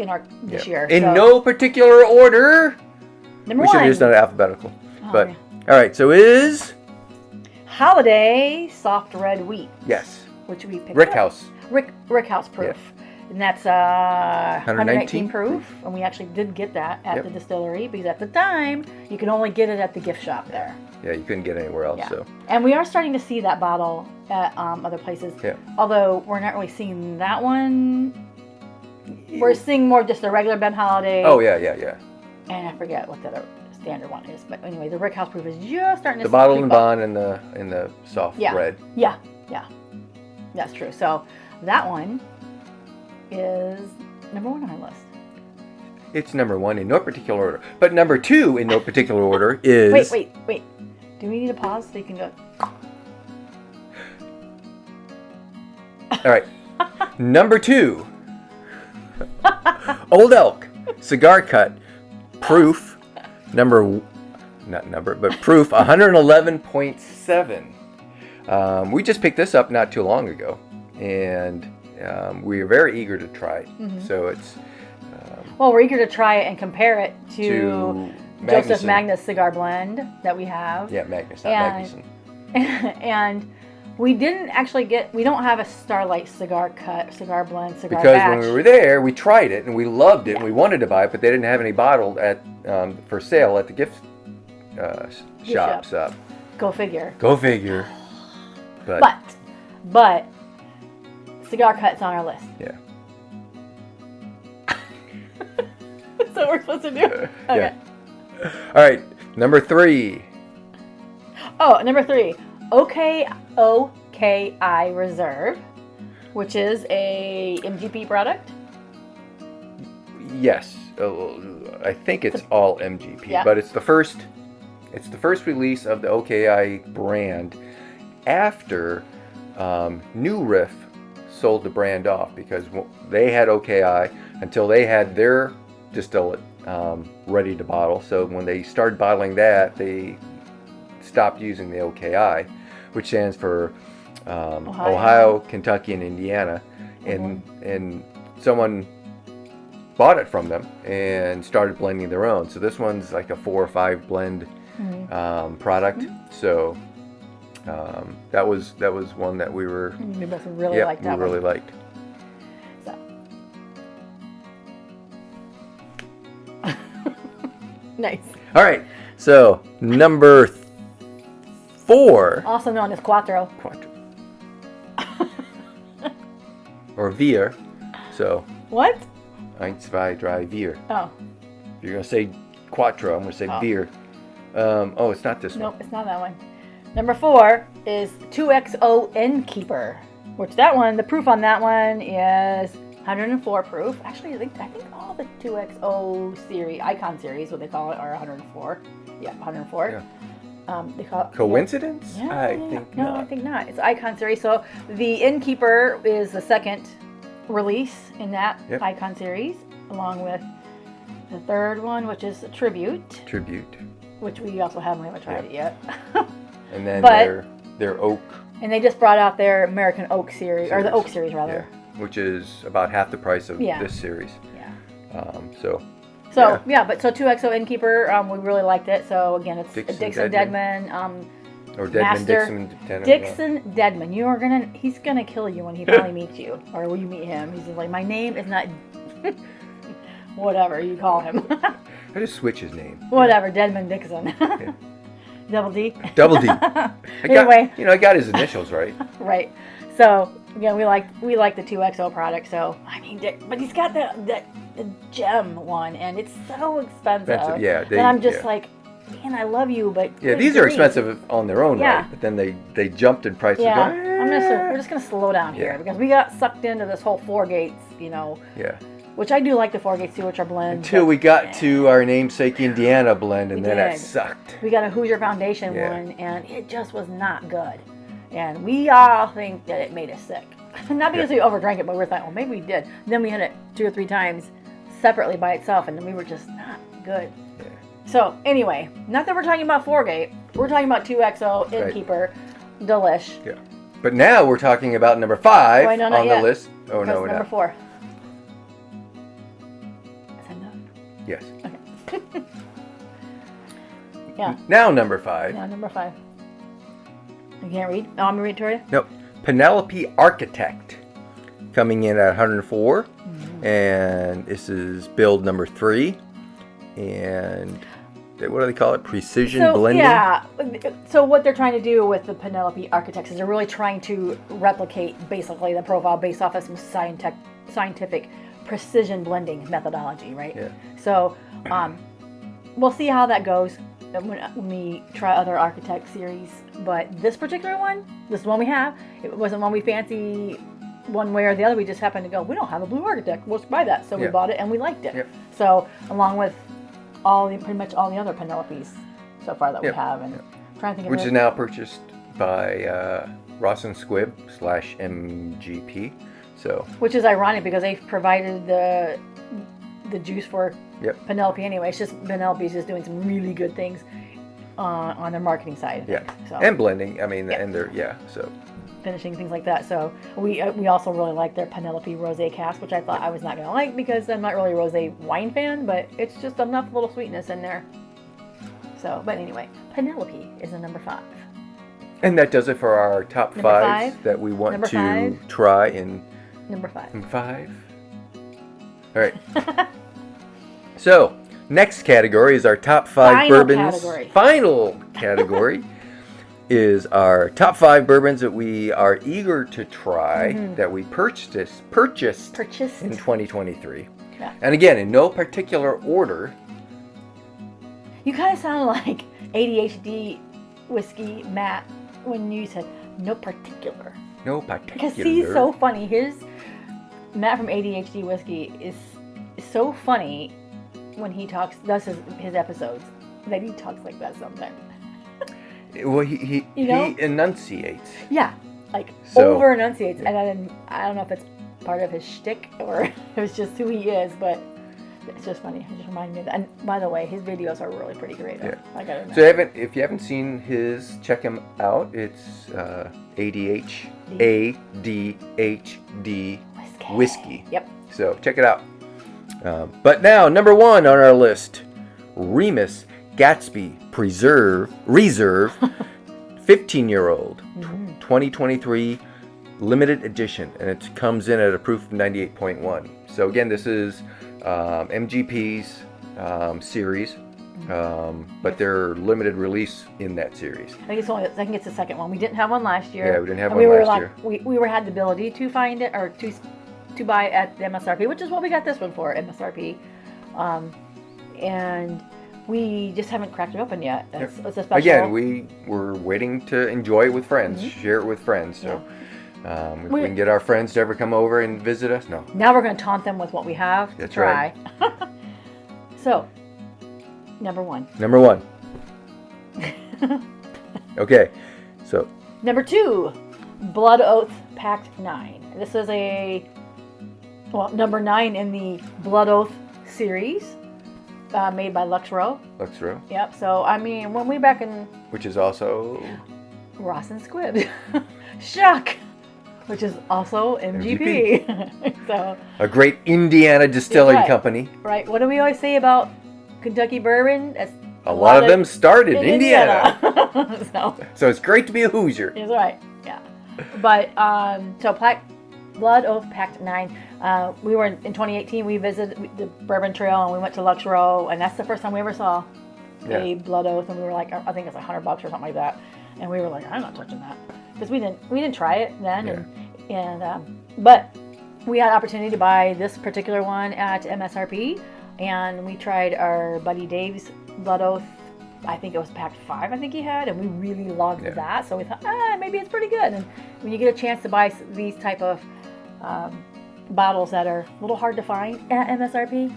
In our this year. In no particular order. Number 1. We should have just done it alphabetical. But all right, so is Holladay soft red wheat. Yes. Which we picked Rickhouse. Rickhouse proof. Yeah. And that's 119 proof. And we actually did get that at the distillery because at the time you could only get it at the gift shop there. Yeah, you couldn't get it anywhere else. Yeah. So. And we are starting to see that bottle at other places. Yeah. Although we're not really seeing that one. We're seeing more just the regular Ben Holladay. Oh yeah. And I forget what the other standard one is, but anyway, the Rickhouse proof is just starting to. The bottle and bond and the soft red. Yeah, that's true. So that one is number 1 on our list. It's number 1 in no particular order, but number 2 in no particular order is. Wait. Do we need to pause so you can go? All right, number 2. Old Elk cigar cut proof proof 111.7. We just picked this up not too long ago, and we are very eager to try it. So it's well, we're eager to try it and compare it to Joseph Magnus cigar blend that we have. Yeah, Magnus, not Magnuson. And we didn't actually we don't have a Starlight cigar cut, cigar blend, cigar because batch. when we were there, we tried it and we loved it and we wanted to buy it, but they didn't have any bottled for sale at the gift shops. Go figure. But cigar cut's on our list. Yeah. That's what we're supposed to do. Okay. Yeah. All right, number 3. Oh, number 3. OKI Reserve, which is a MGP product. Yes, I think it's all MGP, but it's the first release of the OKI brand after New Riff sold the brand off because they had OKI until they had their distillate ready to bottle. So when they started bottling that, they stopped using the OKI, which stands for Ohio, Kentucky, and Indiana, and someone bought it from them and started blending their own. So this one's like a 4 or 5 blend product. So that was one that we were both really liked. That we really liked. So. Nice. All right, so number 4, also known as Quattro. Or Vier. So what? 1, 2, 3, 4. Oh. If you're gonna say Quattro, I'm gonna say Vier. It's not this one. Nope, it's not that one. Number 4 is 2XO Innkeeper. Which that one, the proof on that one is 104 proof. Actually, I think all the 2XO series, Icon series, what they call it, are 104. Yeah, 104. Yeah. They call it, Coincidence? Yeah, I think no, not. I think not. It's Icon series. So the Innkeeper is the second release in that Icon series, along with the third one, which is a Tribute, which we also haven't. We haven't tried it yet. And then But- their Oak. And they just brought out their American Oak series, or the Oak series rather. Yeah, which is about half the price of Yeah. this series. Yeah. So 2XO Innkeeper, we really liked it. So again, it's Dixon Deadman. Or Deadman, Dixon Deadman. He's gonna kill you when he finally meets you, or when you meet him. He's just like, my name is not whatever you call him. I just switch his name. Whatever, Deadman Dixon. Yeah. Double D. Double D. Anyway. I got his initials right. Right. So again, we like the 2XO product. So I mean, but he's got the gem one, and it's so expensive. Yeah. And I'm just like, man, I love you, but yeah, these are expensive on their own, Yeah. right? But then they jumped in price. Yeah, Going, we're just gonna slow down here Yeah. because we got sucked into this whole Four Gates, Yeah. which I do like the Four Gates too, which are blends. Until we got to our namesake Indiana blend, and then that did. sucked. We got a Hoosier Foundation Yeah. one, and it just was not good. And we all think that it made us sick. Not because we overdrank it, but we're like, well, maybe we did. Then we had it 2 or 3 times separately by itself, and then we were just not good. Yeah. So anyway, not that we're talking about Four Gate, we're talking about 2XO Innkeeper Delish. Yeah. But now we're talking about number 5 Wait, no, not on yet. the list. Oh, Press no, we're number not. 4. Is that enough? Yes. Okay. Yeah. Now number 5. Yeah, number 5. You can't read? Oh, I'm gonna read it to you. Nope. Penelope Architect, coming in at 104, and this is build number 3, and what do they call it? Precision blending. Yeah. So what they're trying to do with the Penelope Architects is they're really trying to replicate basically the profile based off of some scientific precision blending methodology, right? Yeah. So we'll see how that goes when we try other Architect series. But this particular one, this is one we have. It wasn't one we fancy one way or the other. We just happened to go, we don't have a blue Architect. We'll buy that. So we bought it and we liked it. Yep. So along with pretty much all the other Penelopes so far that we have, and I'm trying to think of Which is now purchased by Ross and Squibb / MGP. So. Which is ironic because they've provided the juice for Penelope anyway. It's just Penelope's just doing some really good things on their marketing side. Yeah. So, And blending. I mean, and they're so. finishing things like that. So we also really like their Penelope Rosé cask, which I thought I was not gonna like because I'm not really a rosé wine fan, but it's just enough little sweetness in there. So, but anyway, Penelope is a number 5. And that does it for our top Number 5 5. that we want Number to 5. try in. Number 5. 5. All right. So, next category is our top 5 Final bourbons. category. Final category is our top 5 bourbons that we are eager to try that we purchased in 2023. Yeah. And again, in no particular order. You kind of sound like ADHD Whiskey Matt when you said no particular. No particular. Because he's so funny. Matt from ADHD Whiskey is so funny when he does his episodes, that he talks like that sometimes. Well, he enunciates. Yeah, like So- over enunciates, and I don't know if it's part of his shtick or if it's just who he is, but it's just funny. It just reminded me of that. And by the way, his videos are really pretty creative. Yeah. I gotta admit. So if you haven't seen his, check him out. It's ADHD Whiskey. Yep. So check it out. But now, number 1 on our list, Remus Gatsby Reserve 15-year-old 2023 limited edition, and it comes in at a proof of 98.1. So again, this is MGP's series, but they're limited release in that series. I think it's the second one. We didn't have one last year. Yeah, we didn't have and one last year. We had the ability to find it or to buy it at the MSRP, which is what we got this one for, MSRP. And we just haven't cracked it open yet. It's a special. Again, we were waiting to enjoy it with friends, share it with friends. So If we can get our friends to ever come over and visit us, no. Now we're going to taunt them with what we have to That's try. So, number 1. Number 1. Okay, so. Number 2, Blood Oath Pact 9. This is number 9 in the Blood Oath series, made by Lux Row. Lux Row. Yep. So I mean, when we back in. Which is also. Ross and Squibb. Shuck. Which is also MGP. So. A great Indiana distilling company. Right. What do we always say about Kentucky bourbon? A lot of them started in Indiana. So it's great to be a Hoosier. That's right. Yeah. But so Blood Oath Pact 9. We were in 2018. We visited the Bourbon Trail and we went to Lux Row, and that's the first time we ever saw a Blood Oath. And we were like, I think it's $100 or something like that. And we were like, I'm not touching that because we didn't try it then. Yeah. But we had an opportunity to buy this particular one at MSRP, and we tried our buddy Dave's Blood Oath. I think it was Pact 5 I think he had, and we really loved that. So we thought, maybe it's pretty good. And when you get a chance to buy these type of bottles that are a little hard to find at MSRP,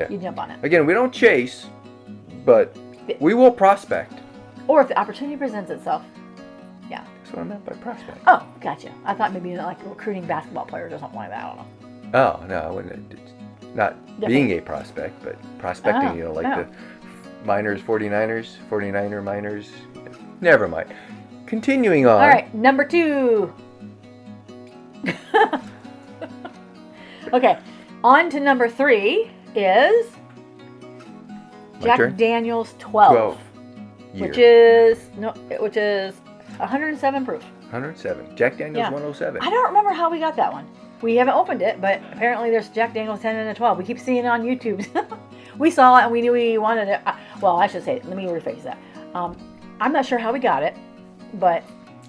you jump on it. Again, we don't chase, but we will prospect. Or if the opportunity presents itself. Yeah. That's what I meant by prospect. Oh, gotcha. I thought maybe like recruiting basketball players or something like that. I don't know. Oh, no, I wouldn't. It's not being a prospect, but prospecting, the minors, 49er minors. Never mind. Continuing on. All right, number 2. Okay, on to number 3 is Jack Daniel's 12 which is 107 proof. 107. Jack Daniel's 107. I don't remember how we got that one. We haven't opened it, but apparently there's Jack Daniel's 10 and a 12. We keep seeing it on YouTube. We saw it and we knew we wanted it. Well, I should say, let me rephrase that. I'm not sure how we got it, but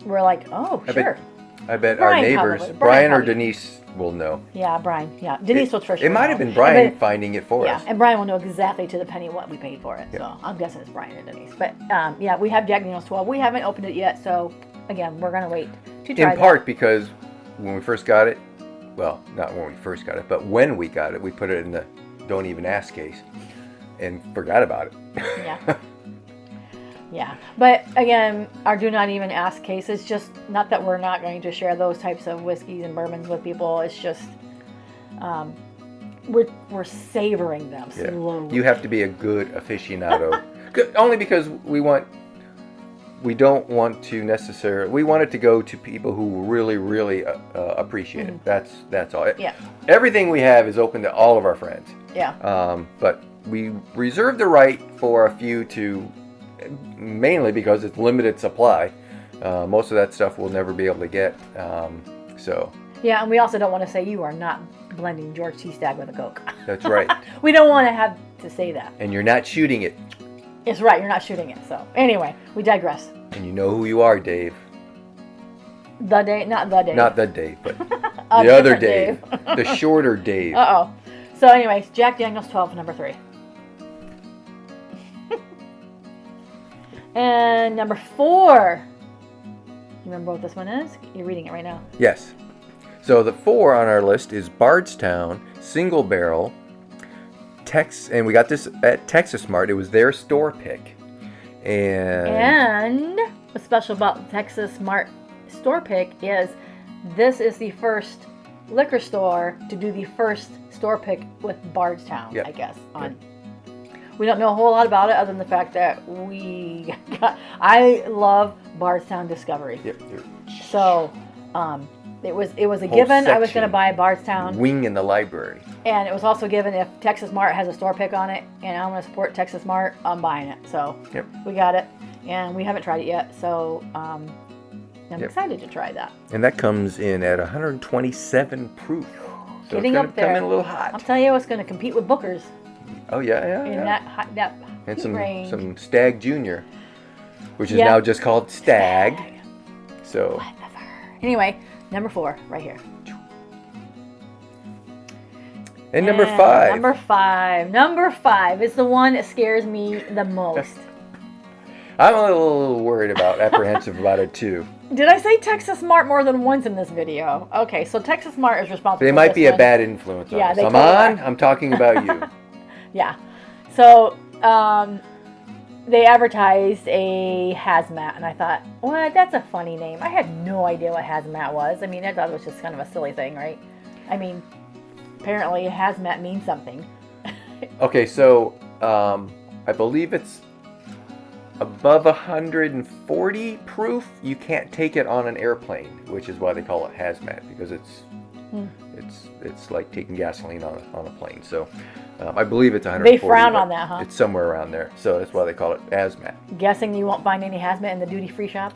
we're like, sure. I bet Brian our neighbors, probably. Brian or Denise, will know. Yeah, Brian. Yeah, Denise will for sure. It might have been Brian finding it for us. Yeah, and Brian will know exactly to the penny what we paid for it. Yeah. So I'm guessing it's Brian and Denise. But we have Jack Daniel's 12. We haven't opened it yet, so again, we're gonna wait to try. In part because when we first got it, well, not when we first got it, but when we got it, we put it in the don't even ask case and forgot about it. Yeah. Yeah, but again, our do not even ask case is just not that we're not going to share those types of whiskeys and bourbons with people. It's just we're savoring them slowly. You have to be a good aficionado, only because we don't want to necessarily. We want it to go to people who really, really appreciate it. That's all. Yeah. Everything we have is open to all of our friends. Yeah. But we reserve the right for a few to. Mainly because it's limited supply. Most of that stuff we'll never be able to get. Yeah, and we also don't want to say you are not blending George T. Stagg with a Coke. That's right. We don't want to have to say that. And you're not shooting it. It's right, you're not shooting it. So anyway, we digress. And you know who you are, Dave. Not the Dave. Not the Dave, but the other Dave. The shorter Dave. Uh-oh. So anyways, Jack Daniel's 12, number 3. And number 4. You remember what this one is? You're reading it right now. Yes. So the 4 on our list is Bardstown, single barrel, and we got this at Texas Mart. It was their store pick. And what's special about Texas Mart store pick is this is the first liquor store to do the first store pick with Bardstown, I guess. We don't know a whole lot about it other than the fact that I love Bardstown Discovery. Yep. So it was a given. I was going to buy Bardstown. Wing in the library. And it was also given if Texas Mart has a store pick on it and I want to support Texas Mart, I'm buying it. So we got it. And we haven't tried it yet. So I'm excited to try that. And that comes in at 127 proof. So getting up there. Come in a little hot. I'll tell you, it's going to compete with Booker's. Oh yeah. In that and some Stag Junior, which is now just called Stag. So whatever. Anyway, number 4 right here. And number 5. Number 5 is the one that scares me the most. I'm a little worried about, apprehensive about it too. Did I say Texas Mart more than once in this video? Okay, so Texas Mart is responsible. They might be a bad influence on us. I'm talking about you. Yeah. So, they advertised a Hazmat, and I thought, well, that's a funny name. I had no idea what Hazmat was. I mean, I thought it was just kind of a silly thing, right? I mean, apparently Hazmat means something. Okay, so I believe it's above 140 proof. You can't take it on an airplane, which is why they call it Hazmat, because it's like taking gasoline on a plane. So I believe it's 140. They frown on that, huh? It's somewhere around there, so that's why they call it Hazmat. Guessing you won't find any Hazmat in the duty-free shop?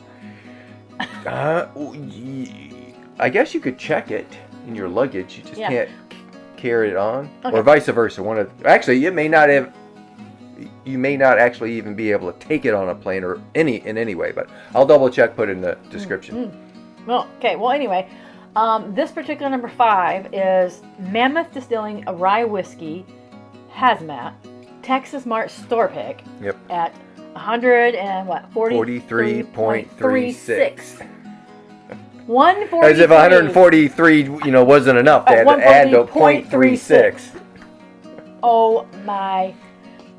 I guess you could check it in your luggage. You just can't carry it on, or vice versa. Actually, you may not actually even be able to take it on a plane or in any way. But I'll double check. Put it in the description. Well, okay. Well, anyway, this particular number 5 is Mammoth Distilling a Rye Whiskey Hazmat Texas Mart store pick. Yep. At 43.36. 143. As if 143, wasn't enough. They had to add the 0.36. Oh my!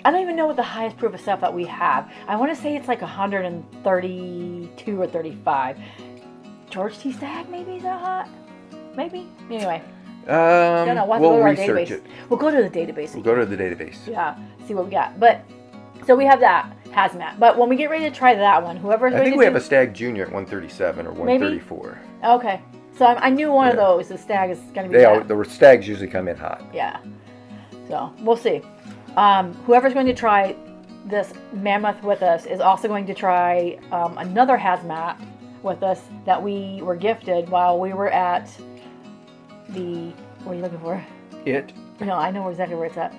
I don't even know what the highest proof of stuff that we have. I want to say it's like 132 or 35. George T. Stagg, maybe is that hot? Maybe. Anyway. We'll research it. We'll go to the database. We'll go to the database. Yeah, see what we got. But so we have that Hazmat. But when we get ready to try that one, whoever's I ready think we have a Stag Junior at 137 or 134. Maybe? Okay. So I knew one of those. The Stag is going to be. The Stags usually come in hot. Yeah. So we'll see. Whoever's going to try this Mammoth with us is also going to try another Hazmat with us that we were gifted while we were at the. What are you looking for? It. No, I know exactly where it's at.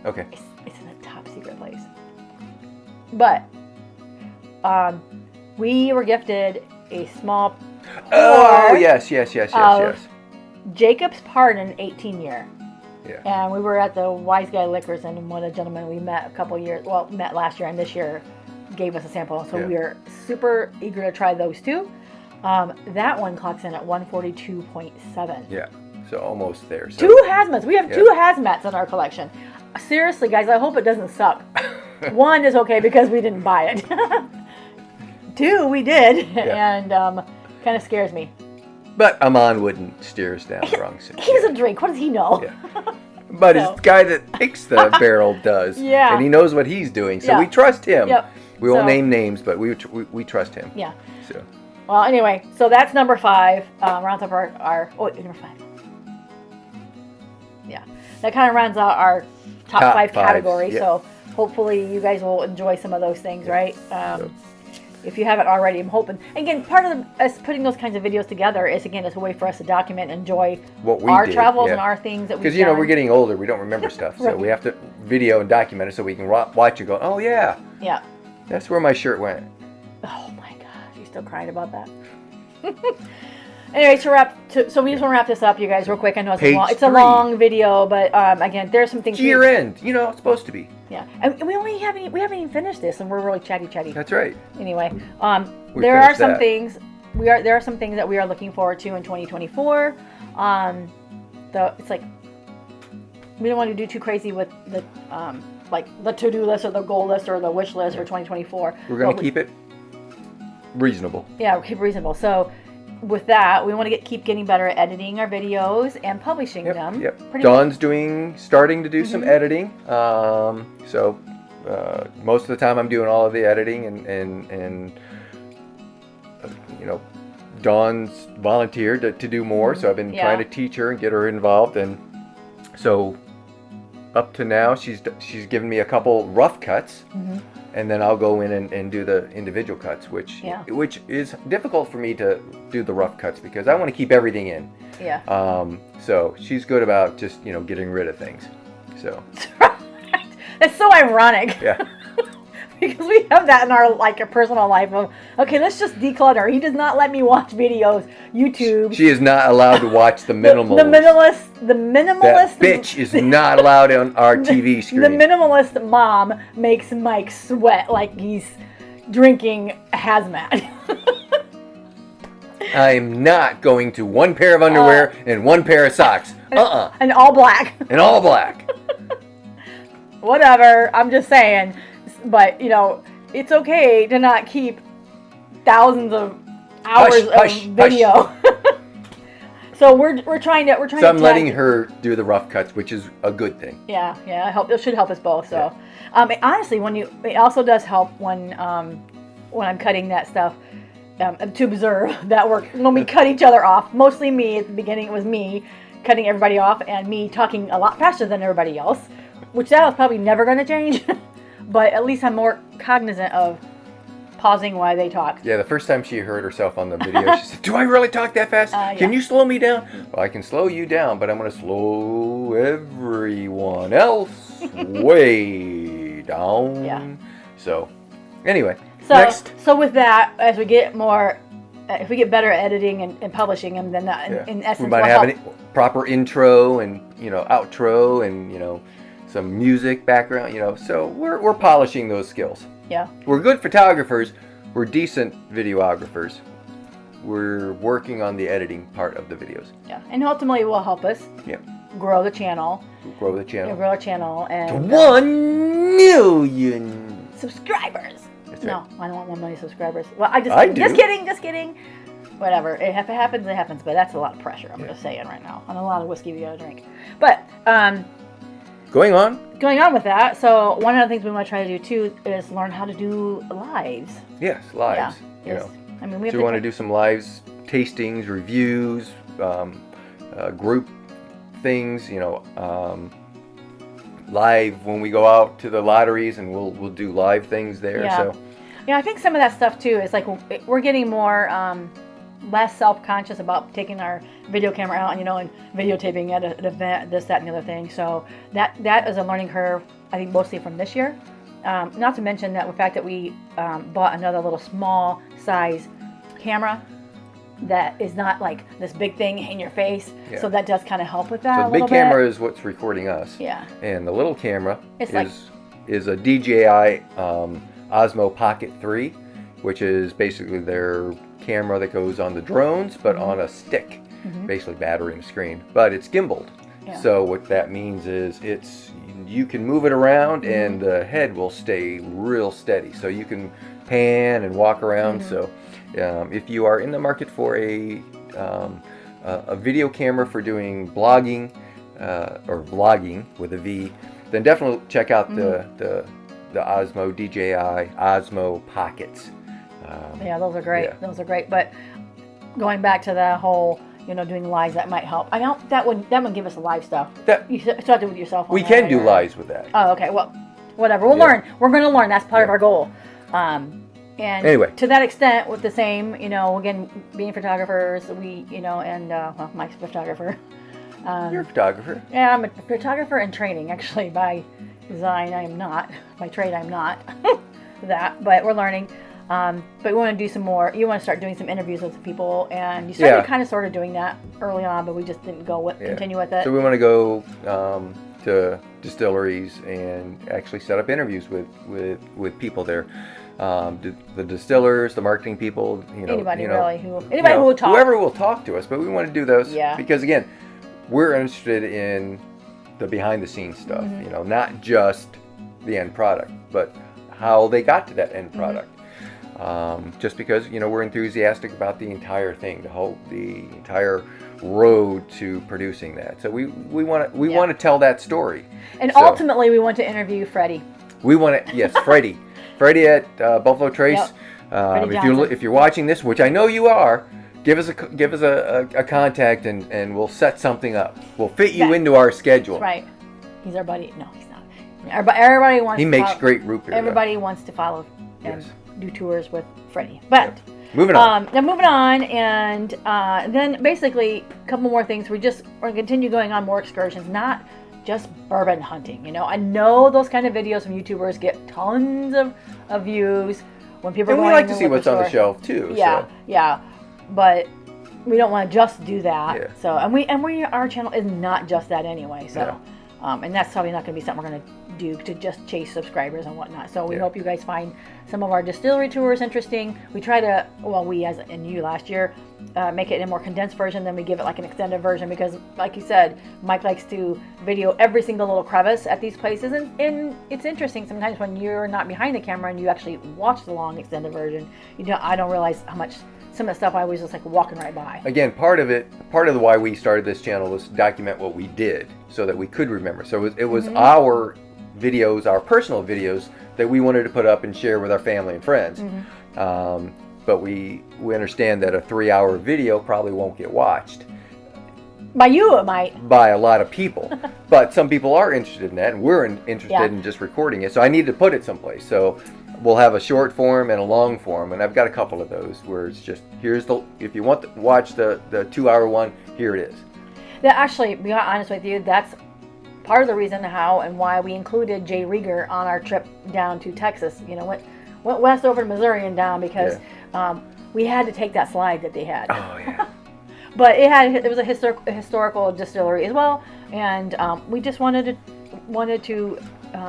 Okay. It's in a top secret place. But we were gifted a small. Oh yes. Jacob's Pardon 18 year. Yeah. And we were at the Wise Guy Liquors, and one of the gentlemen we met met last year and this year gave us a sample. So we are super eager to try those two. That one clocks in at 142.7. Yeah. So almost there. So. 2 Hazmats. We have 2 Hazmats in our collection. Seriously, guys, I hope it doesn't suck. 1 is okay because we didn't buy it. 2, we did, and kind of scares me. But Amon wouldn't steer us down the wrong side. He doesn't drink. What does he know? Yeah. But his guy that picks the barrel does. Yeah. And he knows what he's doing, so we trust him. Yep. We won't name names, but we trust him. Yeah. So. Well, anyway, so that's number 5. Rounds up our number 5. Yeah, that kind of rounds out our top 5 category. Yep. So hopefully you guys will enjoy some of those things, right? If you haven't already, I'm hoping. Again, part of us putting those kinds of videos together is, again, it's a way for us to document and enjoy our travels and our things that we've done. Because, we're getting older. We don't remember stuff. So we have to video and document it so we can watch it go, oh, yeah. Yeah. That's where my shirt went. Oh, my gosh. You're still crying about that? Anyway, so we just want to wrap this up, you guys, real quick. I know it's a long video, but again, there's some things. It's year end. It's supposed to be. Yeah, and we haven't even finished this, and we're really chatty. That's right. Anyway, there are some things that we are looking forward to in 2024. It's like we don't want to do too crazy with the like the to-do list or the goal list or the wish list for 2024. We're going to keep it reasonable. Yeah, we'll keep it reasonable. So. With that, we want to keep getting better at editing our videos and publishing them. Yep. Dawn's starting to do some editing. So most of the time I'm doing all of the editing and Dawn's volunteered to do more. So I've been trying to teach her and get her involved. And so up to now, she's given me a couple rough cuts. And then I'll go in and do the individual cuts, which is difficult for me to do the rough cuts because I want to keep everything in. Yeah. So she's good about just getting rid of things. So. That's so ironic. Yeah. Because we have that in our a personal life of let's just declutter. He does not let me watch videos, YouTube. She is not allowed to watch the minimalist. The minimalist. That bitch is not allowed on our TV screen. The minimalist mom makes Mike sweat like he's drinking Hazmat. I'm not going to one pair of underwear and one pair of socks. And all black. And all black. Whatever. I'm just saying. But, you know, it's okay to not keep thousands of hours of video. So we're trying to. So I'm letting her do the rough cuts, which is a good thing. Yeah. It should help us both. So, honestly, it also does help when I'm cutting that stuff. To observe that when we cut each other off. Mostly me at the beginning. It was me cutting everybody off and me talking a lot faster than everybody else, which that was probably never going to change. But at least I'm more cognizant of pausing while they talk. Yeah, the first time she heard herself on the video, she said, "Do I really talk that fast? Can you slow me down?" Well, I can slow you down, but I'm going to slow everyone else way down. Yeah. So, anyway. Next. So with that, as we get more, if we get better at editing and publishing them, then that in essence we might have a proper intro and outro and some music background. So we're polishing those skills. Yeah. We're good photographers. We're decent videographers. We're working on the editing part of the videos. Yeah, and ultimately it will help us. Yeah. Grow the channel. Grow our channel And to 1 million subscribers. Right. No, I don't want 1 million subscribers. Well, I do. Just kidding. Whatever. If it happens, it happens. But that's a lot of pressure. I'm just saying right now, and a lot of whiskey we gotta drink. But going on with that. So one of the things we want to try to do too is learn how to do lives. Yes, lives. Yeah. I mean, we want to do some lives, tastings, reviews, group things. Live when we go out to the lotteries, and we'll do live things there. Yeah. So. Yeah, I think some of that stuff too is like we're getting more less self-conscious about taking our video camera out and videotaping at an event, this, that, and the other thing. So that is a learning curve, I think, mostly from this year. Not to mention that the fact that we bought another little small size camera that is not like this big thing in your face. Yeah. So that does kind of help with that. So the big camera is what's recording us. Yeah. And the little camera is a DJI Osmo Pocket 3, which is basically their camera that goes on the drones, but on a stick, basically battery and screen. But it's gimbaled. Yeah. So what that means is you can move it around and the head will stay real steady. So you can pan and walk around. So if you are in the market for a video camera for doing blogging or vlogging with a V, then definitely check out the Osmo DJI Osmo Pockets. Yeah, those are great. Yeah. Those are great. But going back to the whole, doing lives, that might help. I know that would give us live stuff. You still have to do it with yourself. We can do lives with that. Oh, okay. Well, whatever. We'll learn. We're going to learn. That's part of our goal. And anyway, to that extent, with the same, again, being photographers, we, and Mike's a photographer. You're a photographer. Yeah, I'm a photographer in training, actually. By design, I am not. By trade, I'm not. But we're learning. But we want to do some more. You want to start doing some interviews with people, and you started kind of sort of doing that early on, but we just didn't continue with it. So we want to go to distilleries and actually set up interviews with people there. The distillers, the marketing people, anybody who will talk. Whoever will talk to us, but we want to do those because again, we're interested in the behind the scenes stuff, not just the end product, but how they got to that end product. Just because we're enthusiastic about the entire thing, the entire road to producing that. So we want to tell that story. And ultimately, we want to interview Freddie. We want to Freddie. Freddie at Buffalo Trace. Yep. If you're watching this, which I know you are, give us a contact and we'll set something up. We'll fit you into our schedule. Right. He's our buddy. No, he's not. Everybody wants. He makes great root beer. Everybody wants to follow and do tours with Freddie. But moving on. Now moving on, and then basically a couple more things. We're going to continue going on more excursions, not just bourbon hunting. I know those kind of videos from YouTubers get tons of views when people. And we like to see what's on the shelf too. Yeah. But we don't want to just do that. Yeah. So and our channel is not just that anyway. So And that's probably not going to be something we're going to do to just chase subscribers and whatnot. So we Yeah. hope you guys find some of our distillery tours interesting. We try to, well, we as in you last year, make it in a more condensed version, then we give it like an extended version because, like you said, Mike likes to video every single little crevice at these places, and it's interesting sometimes when you're not behind the camera and you actually watch the long extended version. I don't realize how much some of the stuff I was just like walking right by. Again, part of the why we started this channel was to document what we did so that we could remember. So it was our videos, our personal videos that we wanted to put up and share with our family and friends. But we understand that a 3-hour video probably won't get watched. By you, it might. By a lot of people. But some people are interested in that, and we're interested in just recording it. So I need to put it someplace. So we'll have a short form and a long form, and I've got a couple of those where it's just, if you want to watch the 2-hour one, here it is. That actually, to be honest with you, that's part of the reason how and why we included Jay Rieger on our trip down to Texas. Went west over to Missouri and down because we had to take that slide that they had. Oh yeah. But it was a historical distillery as well, and we just wanted to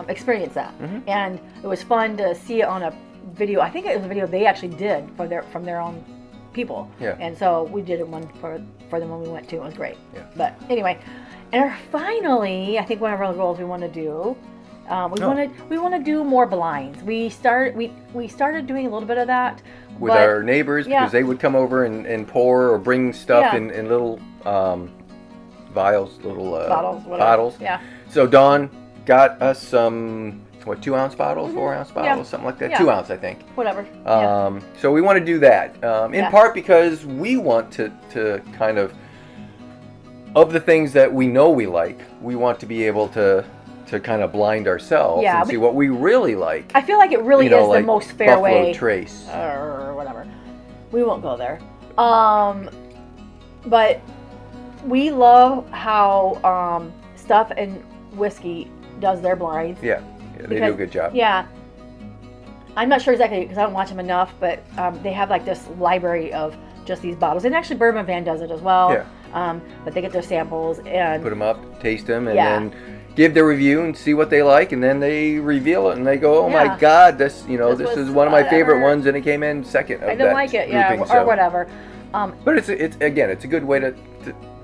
experience that, and it was fun to see it on a video. I think it was a video they actually did from their own people. Yeah. And so we did one for them when we went to. It was great. Yeah. But anyway, and finally, I think one of our goals we want to do. We want to do more blinds. We started doing a little bit of that with our neighbors because they would come over and pour or bring stuff in little vials, little bottles. Yeah. So Dawn got us some 2-ounce bottles, 4-ounce bottles, something like that. Yeah. 2 ounce, I think. Whatever. So we want to do that in part because we want to kind of the things that we know we like, we want to be able to kind of blind ourselves and see what we really like. I feel like it really is like the most fair Buffalo way. Trace. Or whatever. We won't go there. But we love how Stuff and Whiskey does their blinds. Yeah, they do a good job. Yeah. I'm not sure exactly because I don't watch them enough, but they have like this library of just these bottles. And actually Bourbon Van does it as well. Yeah. But they get their samples and put them up, taste them, and then give their review and see what they like, and then they reveal it and they go, "Oh my God, this is one of my favorite ones," and it came in second. I didn't like it, grouping, or whatever. But it's a good way to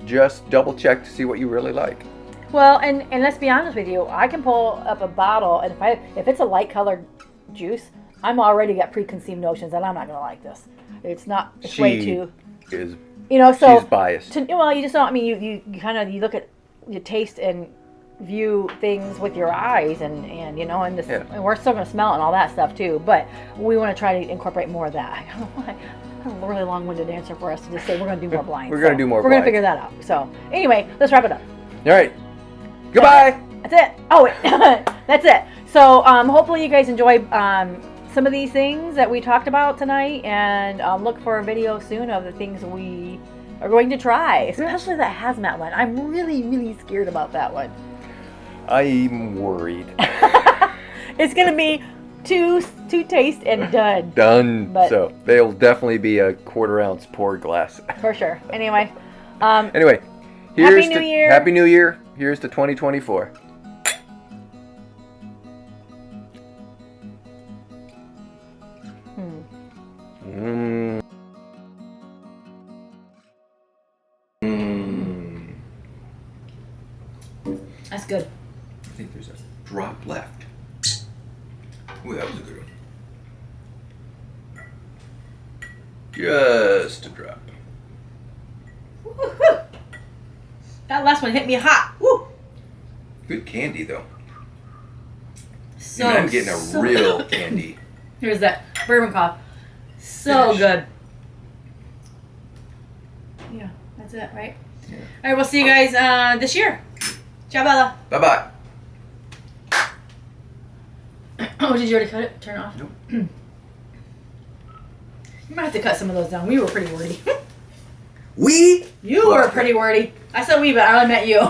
just double check to see what you really like. Well, and let's be honest with you, I can pull up a bottle, and if it's a light colored juice, I'm already got preconceived notions that I'm not gonna like this. It's not. It's way too. Is so she's biased. You just don't. I mean, you kind of look at, you taste and view things with your eyes, and and this, and we're still gonna smell it and all that stuff too. But we want to try to incorporate more of that. I don't know why. A really long-winded answer for us to just say we're gonna do more blinds. We're gonna do more. We're gonna figure that out. So anyway, let's wrap it up. All right. Goodbye. That's it. Oh wait, that's it. So hopefully you guys enjoyed some of these things that we talked about tonight, and look for a video soon of the things we are going to try, especially that hazmat one. I'm really, really scared about that one. I'm worried. It's gonna be two taste and done. Done. But so they'll definitely be a 1/4 ounce pour glass. For sure. Anyway. Here's Happy New Year. Happy New Year. Here's to 2024. That's good. I think there's a drop left. Ooh, that was a good one. Just a drop. Woo-hoo. That last one hit me hot. Woo. Good candy though. So and I'm getting a real candy. Here's that bourbon cough. So good. Yeah, that's it, right? Yeah. All right, we'll see you guys this year. Ciao, Bella. Bye-bye. Oh, did you already cut it? Turn it off? Nope. You might have to cut some of those down. We were pretty wordy. We? You were pretty wordy. I said we, but I only meant you.